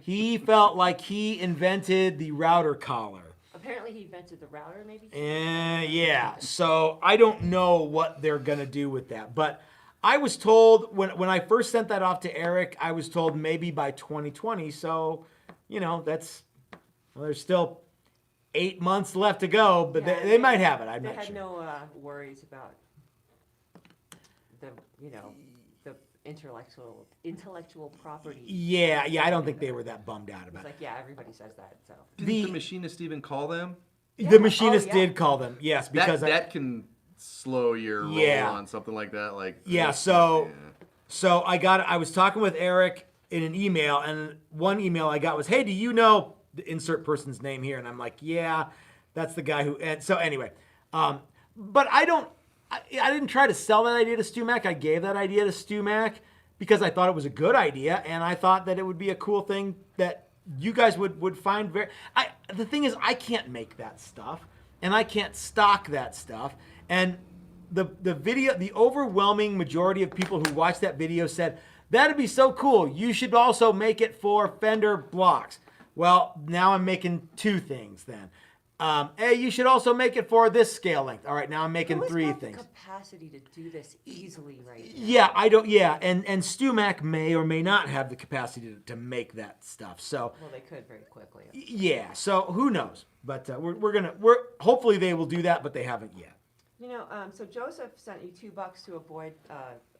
He felt like he invented the router collar. Apparently he invented the router, maybe? Yeah, so I don't know what they're going to do with that. But I was told, when I first sent that off to Eric, I was told maybe by 2020. So, there's still 8 months left to go, but Yeah, they might have it. I'm They not had sure. no worries about the intellectual property. Yeah, I don't think they were that bummed out It's about it. like, yeah, everybody says that, so. Didn't the machinist even call them? The machinist yeah. did call them, yes, because that can slow your roll Yeah. on something like that. So I was talking with Eric in an email, and one email I got was, hey, do you know the insert person's name here? And I'm like, yeah, that's the guy who, and so anyway, but I didn't try to sell that idea to StuMac. I gave that idea to StuMac because I thought it was a good idea, and I thought that it would be a cool thing that you guys would find the thing is, I can't make that stuff, and I can't stock that stuff, and the video, the overwhelming majority of people who watched that video said, that'd be so cool. You should also make it for Fender blocks. Well, now I'm making two things then. Hey, you should also make it for this scale length. All right, now I'm making three things. The capacity to do this easily right now. Yeah, I don't. Yeah, and StuMac may or may not have the capacity to make that stuff. So Well, they could very quickly. yeah, so who knows? But we're hopefully they will do that, but they haven't yet. So Joseph sent you $2 to avoid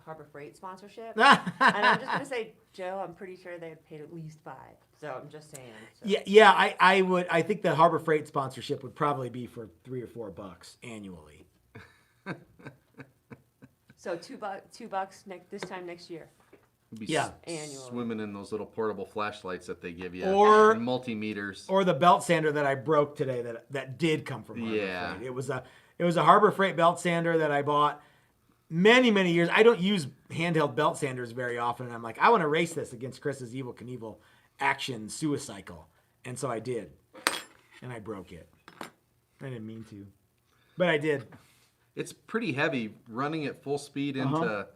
Harbor Freight sponsorship. And I'm just gonna say, Joe, I'm pretty sure they had paid at least $5. So I'm just saying. So. Yeah, I think the Harbor Freight sponsorship would probably be for $3 or $4 annually. So $2 this time next year. Be Yeah. Annually. swimming in those little portable flashlights that they give you, Or- and multimeters. Or the belt sander that I broke today that did come from Harbor Yeah. Freight. It was a Harbor Freight belt sander that I bought many years. I don't use handheld belt sanders very often, and I'm like, I want to race this against Chris's Evel Knievel action suicycle, and so I did, and I broke it. I didn't mean to, but I did. It's pretty heavy, running at full speed into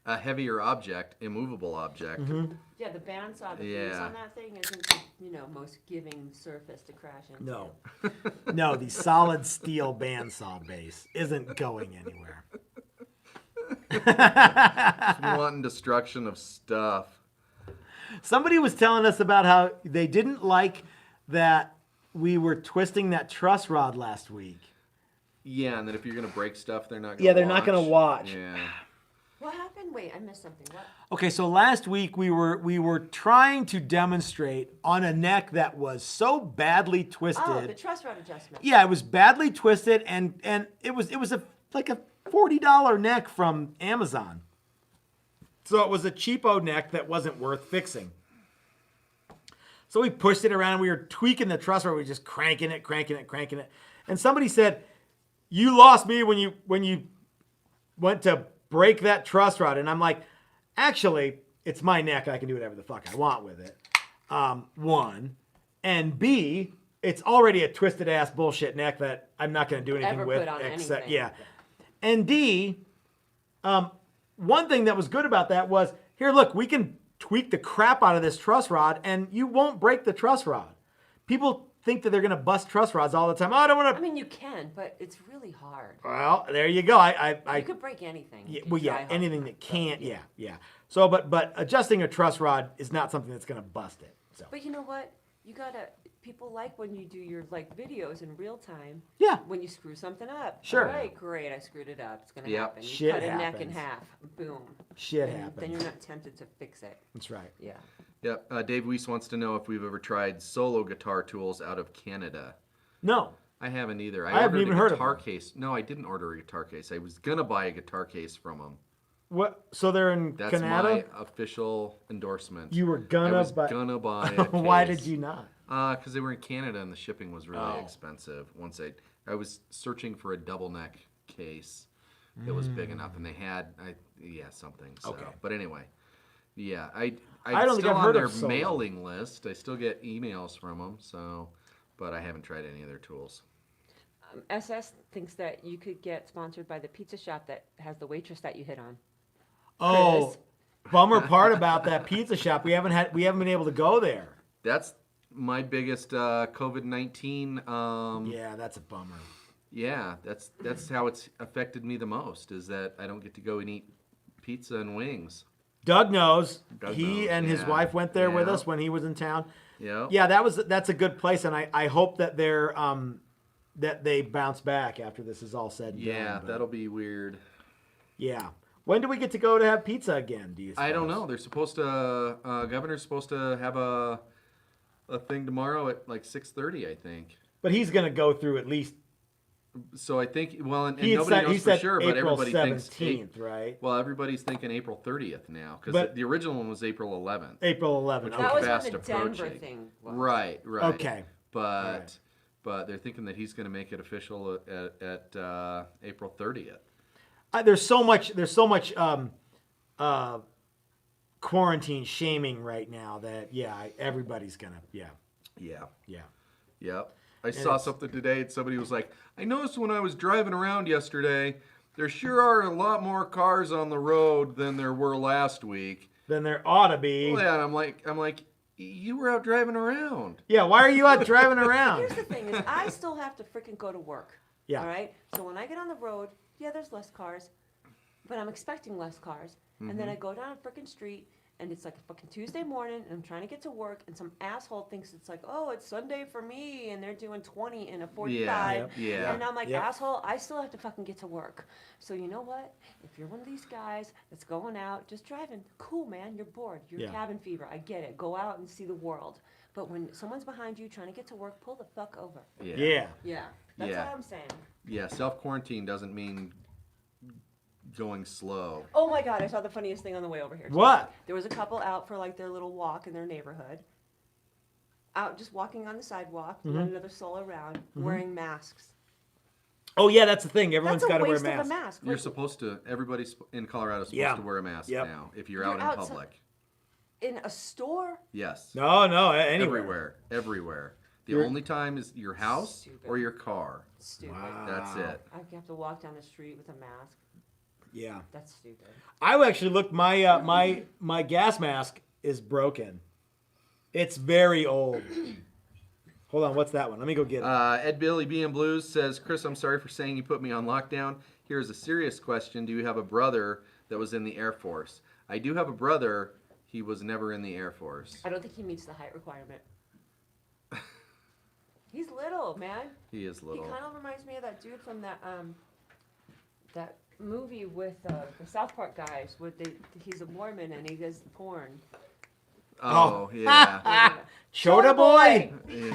a heavier object, immovable object. Mm-hmm. Yeah, the bandsaw, the Yeah. base on that thing isn't the most giving surface to crash into. No, no, the solid steel bandsaw base isn't going anywhere. Wanting destruction of stuff. Somebody was telling us about how they didn't like that we were twisting that truss rod last week. Yeah, and then if you're gonna break stuff, they're not. Yeah, they're not gonna watch. Yeah. What happened? Wait, I missed something. What? Okay, so last week we were trying to demonstrate on a neck that was so badly twisted. Oh, the truss rod adjustment. Yeah, it was badly twisted, and it was like a $40 neck from Amazon. So it was a cheapo neck that wasn't worth fixing. So we pushed it around. We were tweaking the truss rod. We were just cranking it. And somebody said, "You lost me when you went to break that truss rod." And I'm like, actually, it's my neck. I can do whatever the fuck I want with it. One, and B, it's already a twisted ass bullshit neck that I'm not going to do anything Ever with. put on Except, anything. yeah. And D, one thing that was good about that was, here, look, we can tweak the crap out of this truss rod, and you won't break the truss rod. People think that they're going to bust truss rods all the time. Oh, I don't want I to. mean, you can, but it's really hard. Well, there you go. You could break anything. Yeah, if you well, yeah, try hard anything enough, that but can't, yeah. So, but adjusting a truss rod is not something that's going to bust it. So, But you know what? You gotta. People like when you do your videos in real time. yeah, When you screw something up. Sure. All right, great. I screwed it up. It's gonna Yep. happen. You Shit cut a neck in happens. half. Boom. shit And happens. Then you're not tempted to fix it. That's right. Yeah. Yep. Dave Weiss wants to know if we've ever tried solo guitar tools out of Canada. No, I haven't either. I haven't ordered even a heard of guitar them. case. No, I didn't order a guitar case. I was gonna buy a guitar case from them. what? So they're in That's Canada. my official endorsement. You were I gonna was buy. gonna buy a Why case. did you not? Because they were in Canada and the shipping was really Oh. expensive. Once I was searching for a double neck case that was big enough, and they had something. So. Okay. But anyway, yeah, I'm I don't think still I've on heard their of Solo. mailing list. I still get emails from them. So, but I haven't tried any of their tools. SS thinks that you could get sponsored by the pizza shop that has the waitress that you hit on. Oh, Chris. bummer part about that pizza shop. We haven't been able to go there. That's my biggest COVID-19. Yeah, that's a bummer. Yeah, that's how it's affected me the most. Is that I don't get to go and eat pizza and wings. Doug knows. Doug He knows, and his yeah. wife went there with Yeah. us when he was in town. Yeah. Yeah, that's a good place, and I hope that they're that they bounce back after this is all said and Yeah, done. but that'll be weird. yeah. When do we get to go to have pizza again? Do you? I don't suppose? know. They're supposed to. Governor's supposed to have a thing tomorrow at like 6:30, I think. But he's going to go through at least. So I think. Well, and He nobody said, knows he for said sure, but April everybody thinks. 17th, right? Well, everybody's thinking April 30th now because But- the original one was April 11th. April 11th. Which Okay. That was fast when the Denver approaching. thing was. Right. Okay. But right. but they're thinking that he's going to make it official at April 30th. There's so much quarantine shaming right now that everybody's gonna Yeah. Yep. I saw it's- something today and somebody was like, I noticed when I was driving around yesterday, there sure are a lot more cars on the road than there were last week. then there ought to be. Well, yeah, and I'm like, you were out driving around. Yeah, why are you out driving around? Here's the thing: is I still have to freaking go to work. Yeah. All right. So when I get on the road, yeah, there's less cars, but I'm expecting less cars. And Mm-hmm. then I go down a freaking street, and it's like a fucking Tuesday morning, and I'm trying to get to work, and some asshole thinks it's like, oh, it's Sunday for me, and they're doing 20 in a 45. Yeah. And I'm like, Yep. asshole, I still have to fucking get to work. So you know what? If you're one of these guys that's going out, just driving, cool, man, you're bored. You're Yeah. cabin fever. I get it. Go out and see the world. But when someone's behind you trying to get to work, pull the fuck over. Yeah. Yeah, that's Yeah. what I'm saying. Yeah, self-quarantine doesn't mean going slow. Oh my god, I saw the funniest thing on the way over here. today. What? There was a couple out for like their little walk in their neighborhood. Out just walking on the sidewalk, and then another soul around, wearing masks. Oh yeah, that's the thing. Everyone's That's got a to wear waste masks. of a mask. You're Like, supposed to, everybody's in Colorado supposed Yeah. to wear a mask Yep. now if you're You're out in outside- public. in a store? Yes. No, anywhere. Everywhere. The You're- only time is your house Stupid. or your car. Stupid. Wow. That's it. I have to walk down the street with a mask. Yeah. That's stupid. I actually looked. My gas mask is broken. It's very old. Hold on, what's that one? Let me go get it. Ed Billy B and Blues says, Chris, I'm sorry for saying you put me on lockdown. Here's a serious question. Do you have a brother that was in the Air Force? I do have a brother. He was never in the Air Force. I don't think he meets the height requirement. He's little, man. He is little. He kind of reminds me of that dude from that movie with the South Park guys. He's a Mormon and he does porn. Oh, yeah. Yeah. Chota boy. Yeah.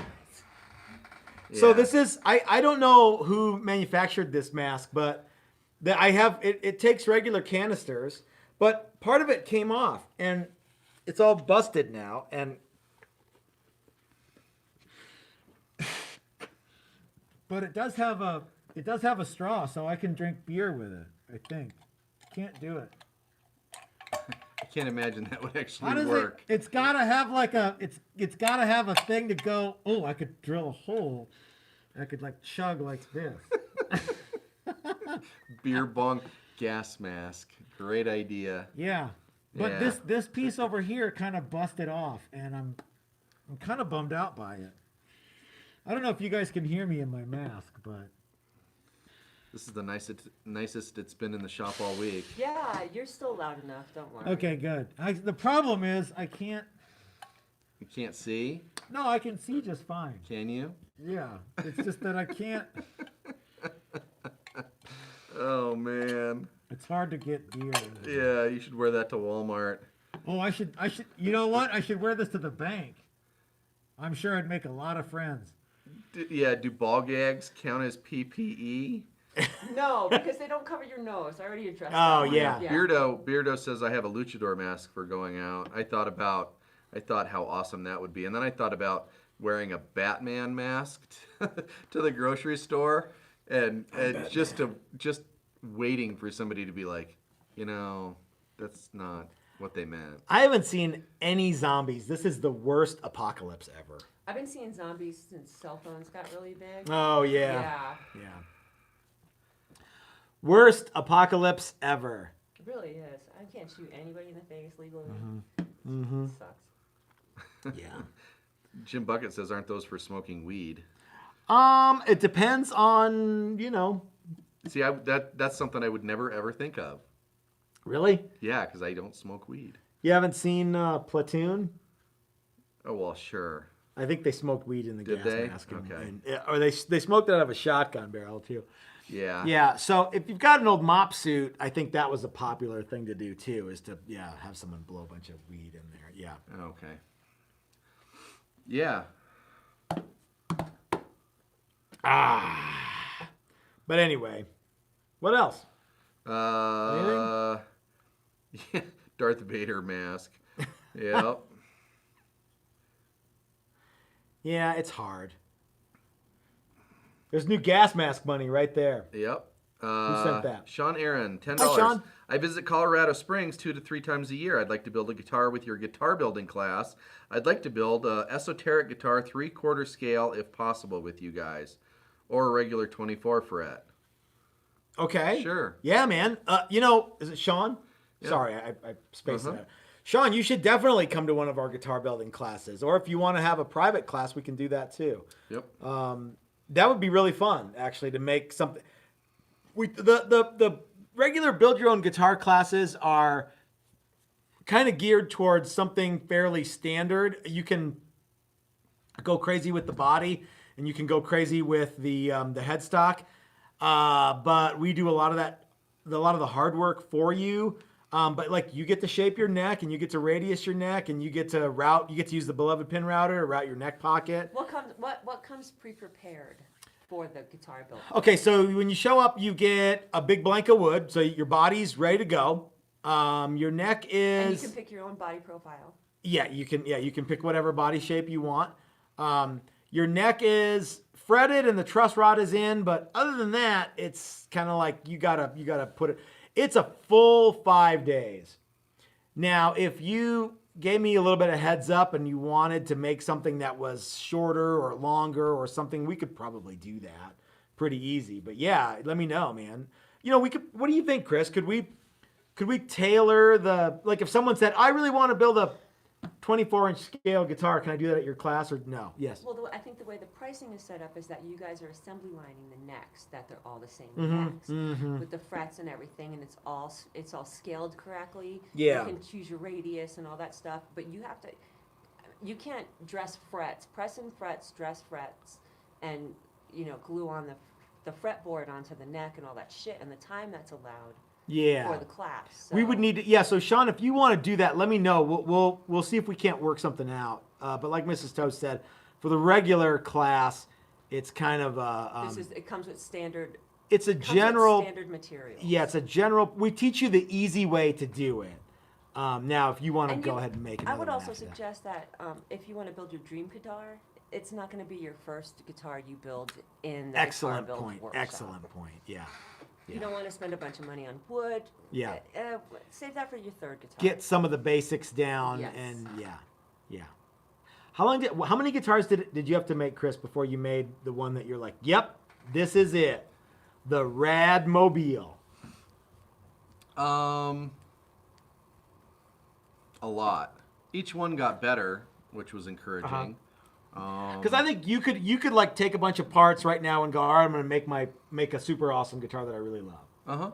So Yeah. this is I don't know who manufactured this mask, but I have it takes regular canisters, but part of it came off and it's all busted now and but it does have a straw so I can drink beer with it, I think. Can't do it. can't imagine that would How actually does work. It's gotta have like it's gotta have a thing to go. Oh, I could drill a hole. I could like chug like this. Beer bong gas mask. Great idea. Yeah, but Yeah. this piece over here kind of busted off, and I'm kind of bummed out by it. I don't know if you guys can hear me in my mask, but This is the nicest it's been in the shop all week. Yeah, you're still loud enough. Don't worry. okay, good. The problem is I can't. You can't see, No, I can see just fine. can you? Yeah, it's just that I can't. Oh man. It's hard to get deer. Yeah, you should wear that to Walmart. Oh, I should. You know what? I should wear this to the bank. I'm sure I'd make a lot of friends. Do ball gags count as PPE? No, because they don't cover your nose. I already addressed Oh, that one. yeah. Beardo says I have a luchador mask for going out. I thought how awesome that would be, and then I thought about wearing a Batman mask to the grocery store, and just waiting for somebody to be like, that's not what they meant. I haven't seen any zombies. This is the worst apocalypse ever. I've been seeing zombies since cell phones got really big. Oh yeah. Yeah, Yeah. Worst apocalypse ever. it really is. I can't shoot anybody in the face legally. Mm-hmm. Sucks. Yeah. Jim Bucket says, aren't those for smoking weed? It depends on, See, that's something I would never ever think of. Really? Yeah, because I don't smoke weed. You haven't seen Platoon? Oh well, sure. I think they smoked weed in the Did gas they? mask. Okay. Or they smoked it out of a shotgun barrel too. Yeah. Yeah, so if you've got an old mop suit, I think that was a popular thing to do too, is to have someone blow a bunch of weed in there. Yeah. Okay. Yeah. But anyway, what else? Yeah, Darth Vader mask. Yep. Yeah, it's hard. There's new gas mask money right there. Yep. Who sent that? Sean Aaron, $10. Hi, Sean. I visit Colorado Springs 2 to 3 times a year. I'd like to build a guitar with your guitar building class. I'd like to build a esoteric guitar 3/4 scale if possible with you guys, or a regular 24 fret. Okay. Sure. Yeah, man. Is it Sean? Yeah. Sorry, I spaced Uh-huh. it out. Sean, you should definitely come to one of our guitar building classes. Or if you want to have a private class, we can do that too. Yep. That would be really fun, actually, to make something. The regular build your own guitar classes are kind of geared towards something fairly standard. You can go crazy with the body, and you can go crazy with the headstock. But we do a lot of the hard work for you. But like you get to shape your neck, and you get to radius your neck, and you get to use the beloved pin router to route your neck pocket. What comes pre-prepared for the guitar build? Okay, so when you show up, you get a big blank of wood, so your body's ready to go. Your neck is. And you can pick your own body profile. Yeah, you can pick whatever body shape you want. Your neck is fretted and the truss rod is in, but other than that, it's kind of like you gotta put it. It's a full 5 days. Now, if you gave me a little bit of heads up and you wanted to make something that was shorter or longer or something, we could probably do that pretty easy. But yeah, let me know, man. We could. What do you think, Chris? Could we tailor if someone said, I really want to build a 24-inch scale guitar, can I do that at your class or no? Yes. Well, I think the way the pricing is set up is that you guys are assembly lining the necks, that they're all the same Mm-hmm, necks with the frets and everything, and it's all scaled correctly. Yeah. You can choose your radius and all that stuff, but you can't dress frets, press in frets, dress frets, and glue on the fretboard onto the neck and all that shit, and the time that's allowed. Yeah. For the class. We would need to, yeah. So Sean, if you want to do that, let me know. We'll see if we can't work something out. But like Mrs. Toast said, for the regular class, it's kind of it comes with standard. It's a comes with general standard material. Yeah, it's a general. We teach you the easy way to do it. Now, if you want to And go ahead and make it, I would also suggest that if you want to build your dream guitar, it's not going to be your first guitar you build in the Excellent guitar build point. workshop. Excellent point. Yeah. You don't want to spend a bunch of money on wood. Yeah. Save that for your third guitar. Get some of the basics down, Yes. and yeah. How many guitars did you have to make, Chris, before you made the one that you're like, yep, this is it, the Rad Mobile? A lot. Each one got better, which was encouraging. Because I think you could like take a bunch of parts right now and go, all right, I'm gonna make a super awesome guitar that I really love.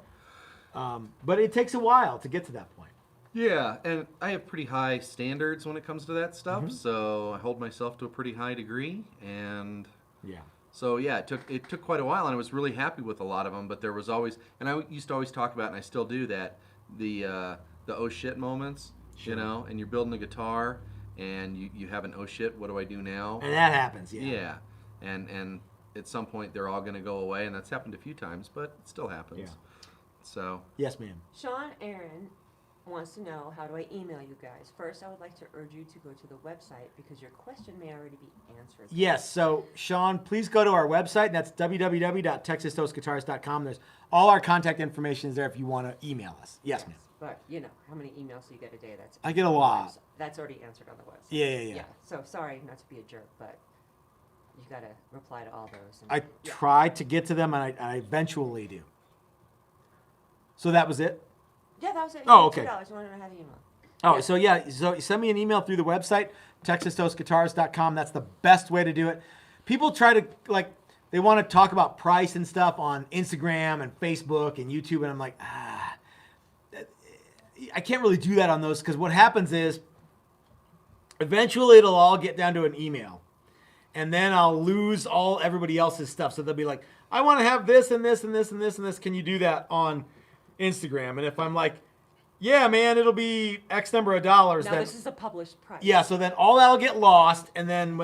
But it takes a while to get to that point. Yeah, and I have pretty high standards when it comes to that stuff, so I hold myself to a pretty high degree, and Yeah. so yeah, it took quite a while, and I was really happy with a lot of them. But there was always, and I used to always talk about, and I still do that, the oh shit moments, you know, and you're building a guitar, and you have an oh shit, what do I do now? And that happens. Yeah. Yeah, and at some point they're all going to go away, and that's happened a few times, but it still happens. Yeah. So Yes, ma'am. Sean Aaron wants to know, how do I email you guys? First, I would like to urge you to go to the website because your question may already be answered. Yes. So, Sean, please go to our website. That's www.texastoastguitars.com. There's all our contact information is there if you want to email us. Yes, ma'am. But, how many emails do you get a day? I get a lot. That's already answered on the website. Yeah. So, sorry not to be a jerk, but you got to reply to all those. And, I try to get to them, and I eventually do. So that was it? Yeah, that was it. Oh, okay. $2. You want to know how to email? Oh, so yeah, so send me an email through the website, texastoastguitars.com. That's the best way to do it. People try to, they want to talk about price and stuff on Instagram and Facebook and YouTube, and I'm like, I can't really do that on those, because what happens is eventually it'll all get down to an email, and then I'll lose everybody else's stuff. So they'll be like, I want to have this and this and this and this and this. Can you do that on Instagram? And if I'm like, yeah, man, it'll be X number of dollars. Now, then, this is a published price. yeah, so then all that'll get lost, and then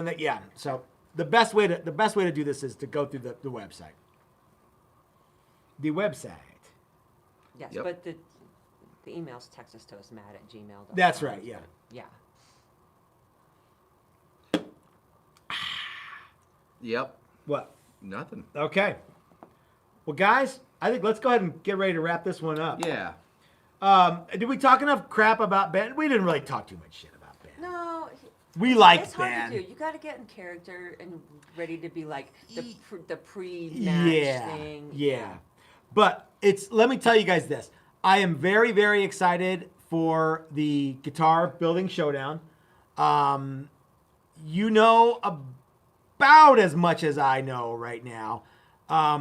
so the best way to do this is to go through the website. The website. Yes, Yep. but the email's texastoastmatt@gmail.com. That's right, yeah. Yeah. yep, What? nothing. Okay. Well, guys, I think let's go ahead and get ready to wrap this one up. Yeah. Did we talk enough crap about Ben? We didn't really talk too much shit about Ben. No. We like It's hard Ben. to do. You got to get in character and ready to be like the pre-match Yeah, thing. yeah. But let me tell you guys this. I am very, very excited for the Guitar Building Showdown. You know about as much as I know right now.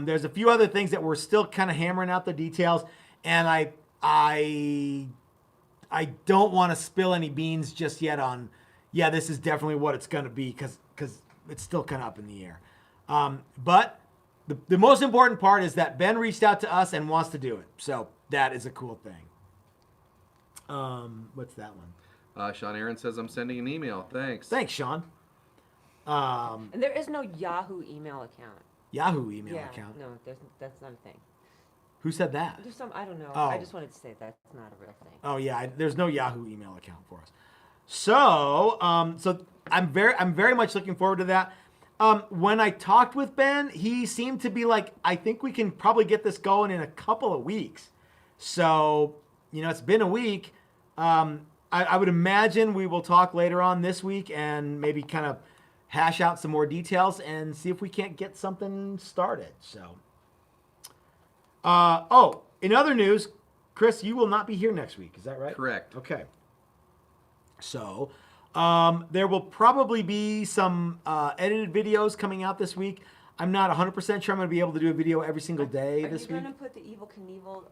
There's a few other things that we're still kind of hammering out the details, and I don't want to spill any beans just yet on, this is definitely what it's going to be, because it's still kind of up in the air. But the most important part is that Ben reached out to us and wants to do it. So that is a cool thing. What's that one? Sean Aaron says, I'm sending an email. Thanks. Thanks, Sean. And there is no Yahoo email account. Yahoo email account. No, that's not a thing. Who said that? There's some, I don't know. Oh. I just wanted to say that's not a real thing. Oh yeah, there's no Yahoo email account for us. So, so I'm very much looking forward to that. When I talked with Ben, he seemed to be like, I think we can probably get this going in a couple of weeks. So, it's been a week. I would imagine we will talk later on this week and maybe kind of hash out some more details and see if we can't get something started. So, in other news, Chris, you will not be here next week. Is that right? Correct. Okay. So, there will probably be some edited videos coming out this week. I'm not 100% sure I'm going to be able to do a video every single day Are this you week. going to put the Evel Knievel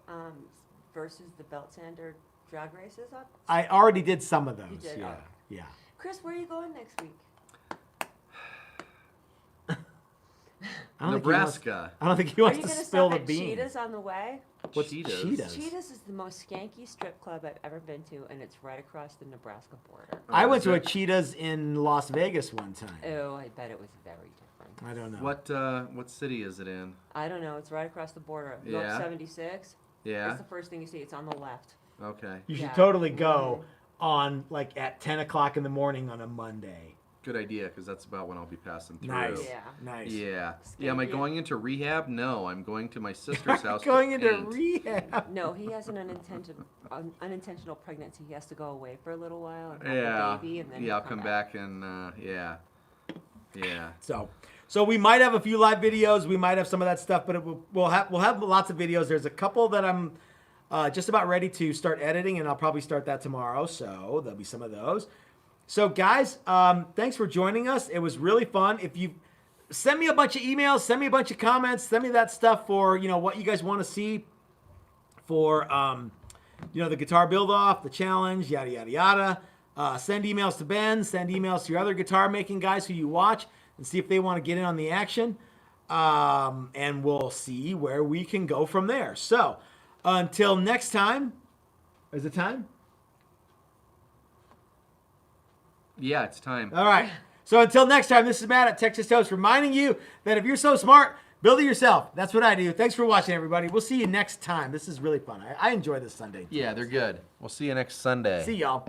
versus the Belt Sander drag races up? I already did some of those. You did? Yeah. Oh. Yeah. Chris, where are you going next week? I don't think he wants- Nebraska. I don't think he Are wants you to going to spill stop the at beans. Cheetah's on the way? What's Cheetahs? Cheetahs? Cheetah's is the most skanky strip club I've ever been to, and it's right across the Nebraska border. I went is to a it? Cheetahs in Las Vegas one time. Oh, I bet it was very different. I don't know. What city is it in? I don't know. It's right across the border. Yeah. North 76. Yeah. That's the first thing you see. It's on the left. Okay. You should Yeah. totally go on at 10 o'clock in the morning on a Monday. Good idea, because that's about when I'll be passing through. Nice. Yeah. Nice. Yeah. It's Yeah. Am I gonna be- going into rehab? No, I'm going to my sister's house. to Going into paint. rehab. No, he has an unintentional pregnancy. He has to go away for a little while and have Yeah. the baby, and then Yeah, he'll I'll come back and yeah. Yeah. So we might have a few live videos. We might have some of that stuff, but we'll have lots of videos. There's a couple that I'm just about ready to start editing, and I'll probably start that tomorrow. So there'll be some of those. So guys, thanks for joining us. It was really fun. If you send me a bunch of emails, send me a bunch of comments, send me that stuff for what you guys want to see for the guitar build off, the challenge, yada yada yada. Send emails to Ben. Send emails to your other guitar making guys who you watch, and see if they want to get in on the action. And we'll see where we can go from there. So until next time, is it time? Yeah, it's time. All right. So until next time, this is Matt at Texas Toast reminding you that if you're so smart, build it yourself. That's what I do. Thanks for watching, everybody. We'll see you next time. This is really fun. I enjoy this Sunday. Yeah, they're good. We'll see you next Sunday. See y'all.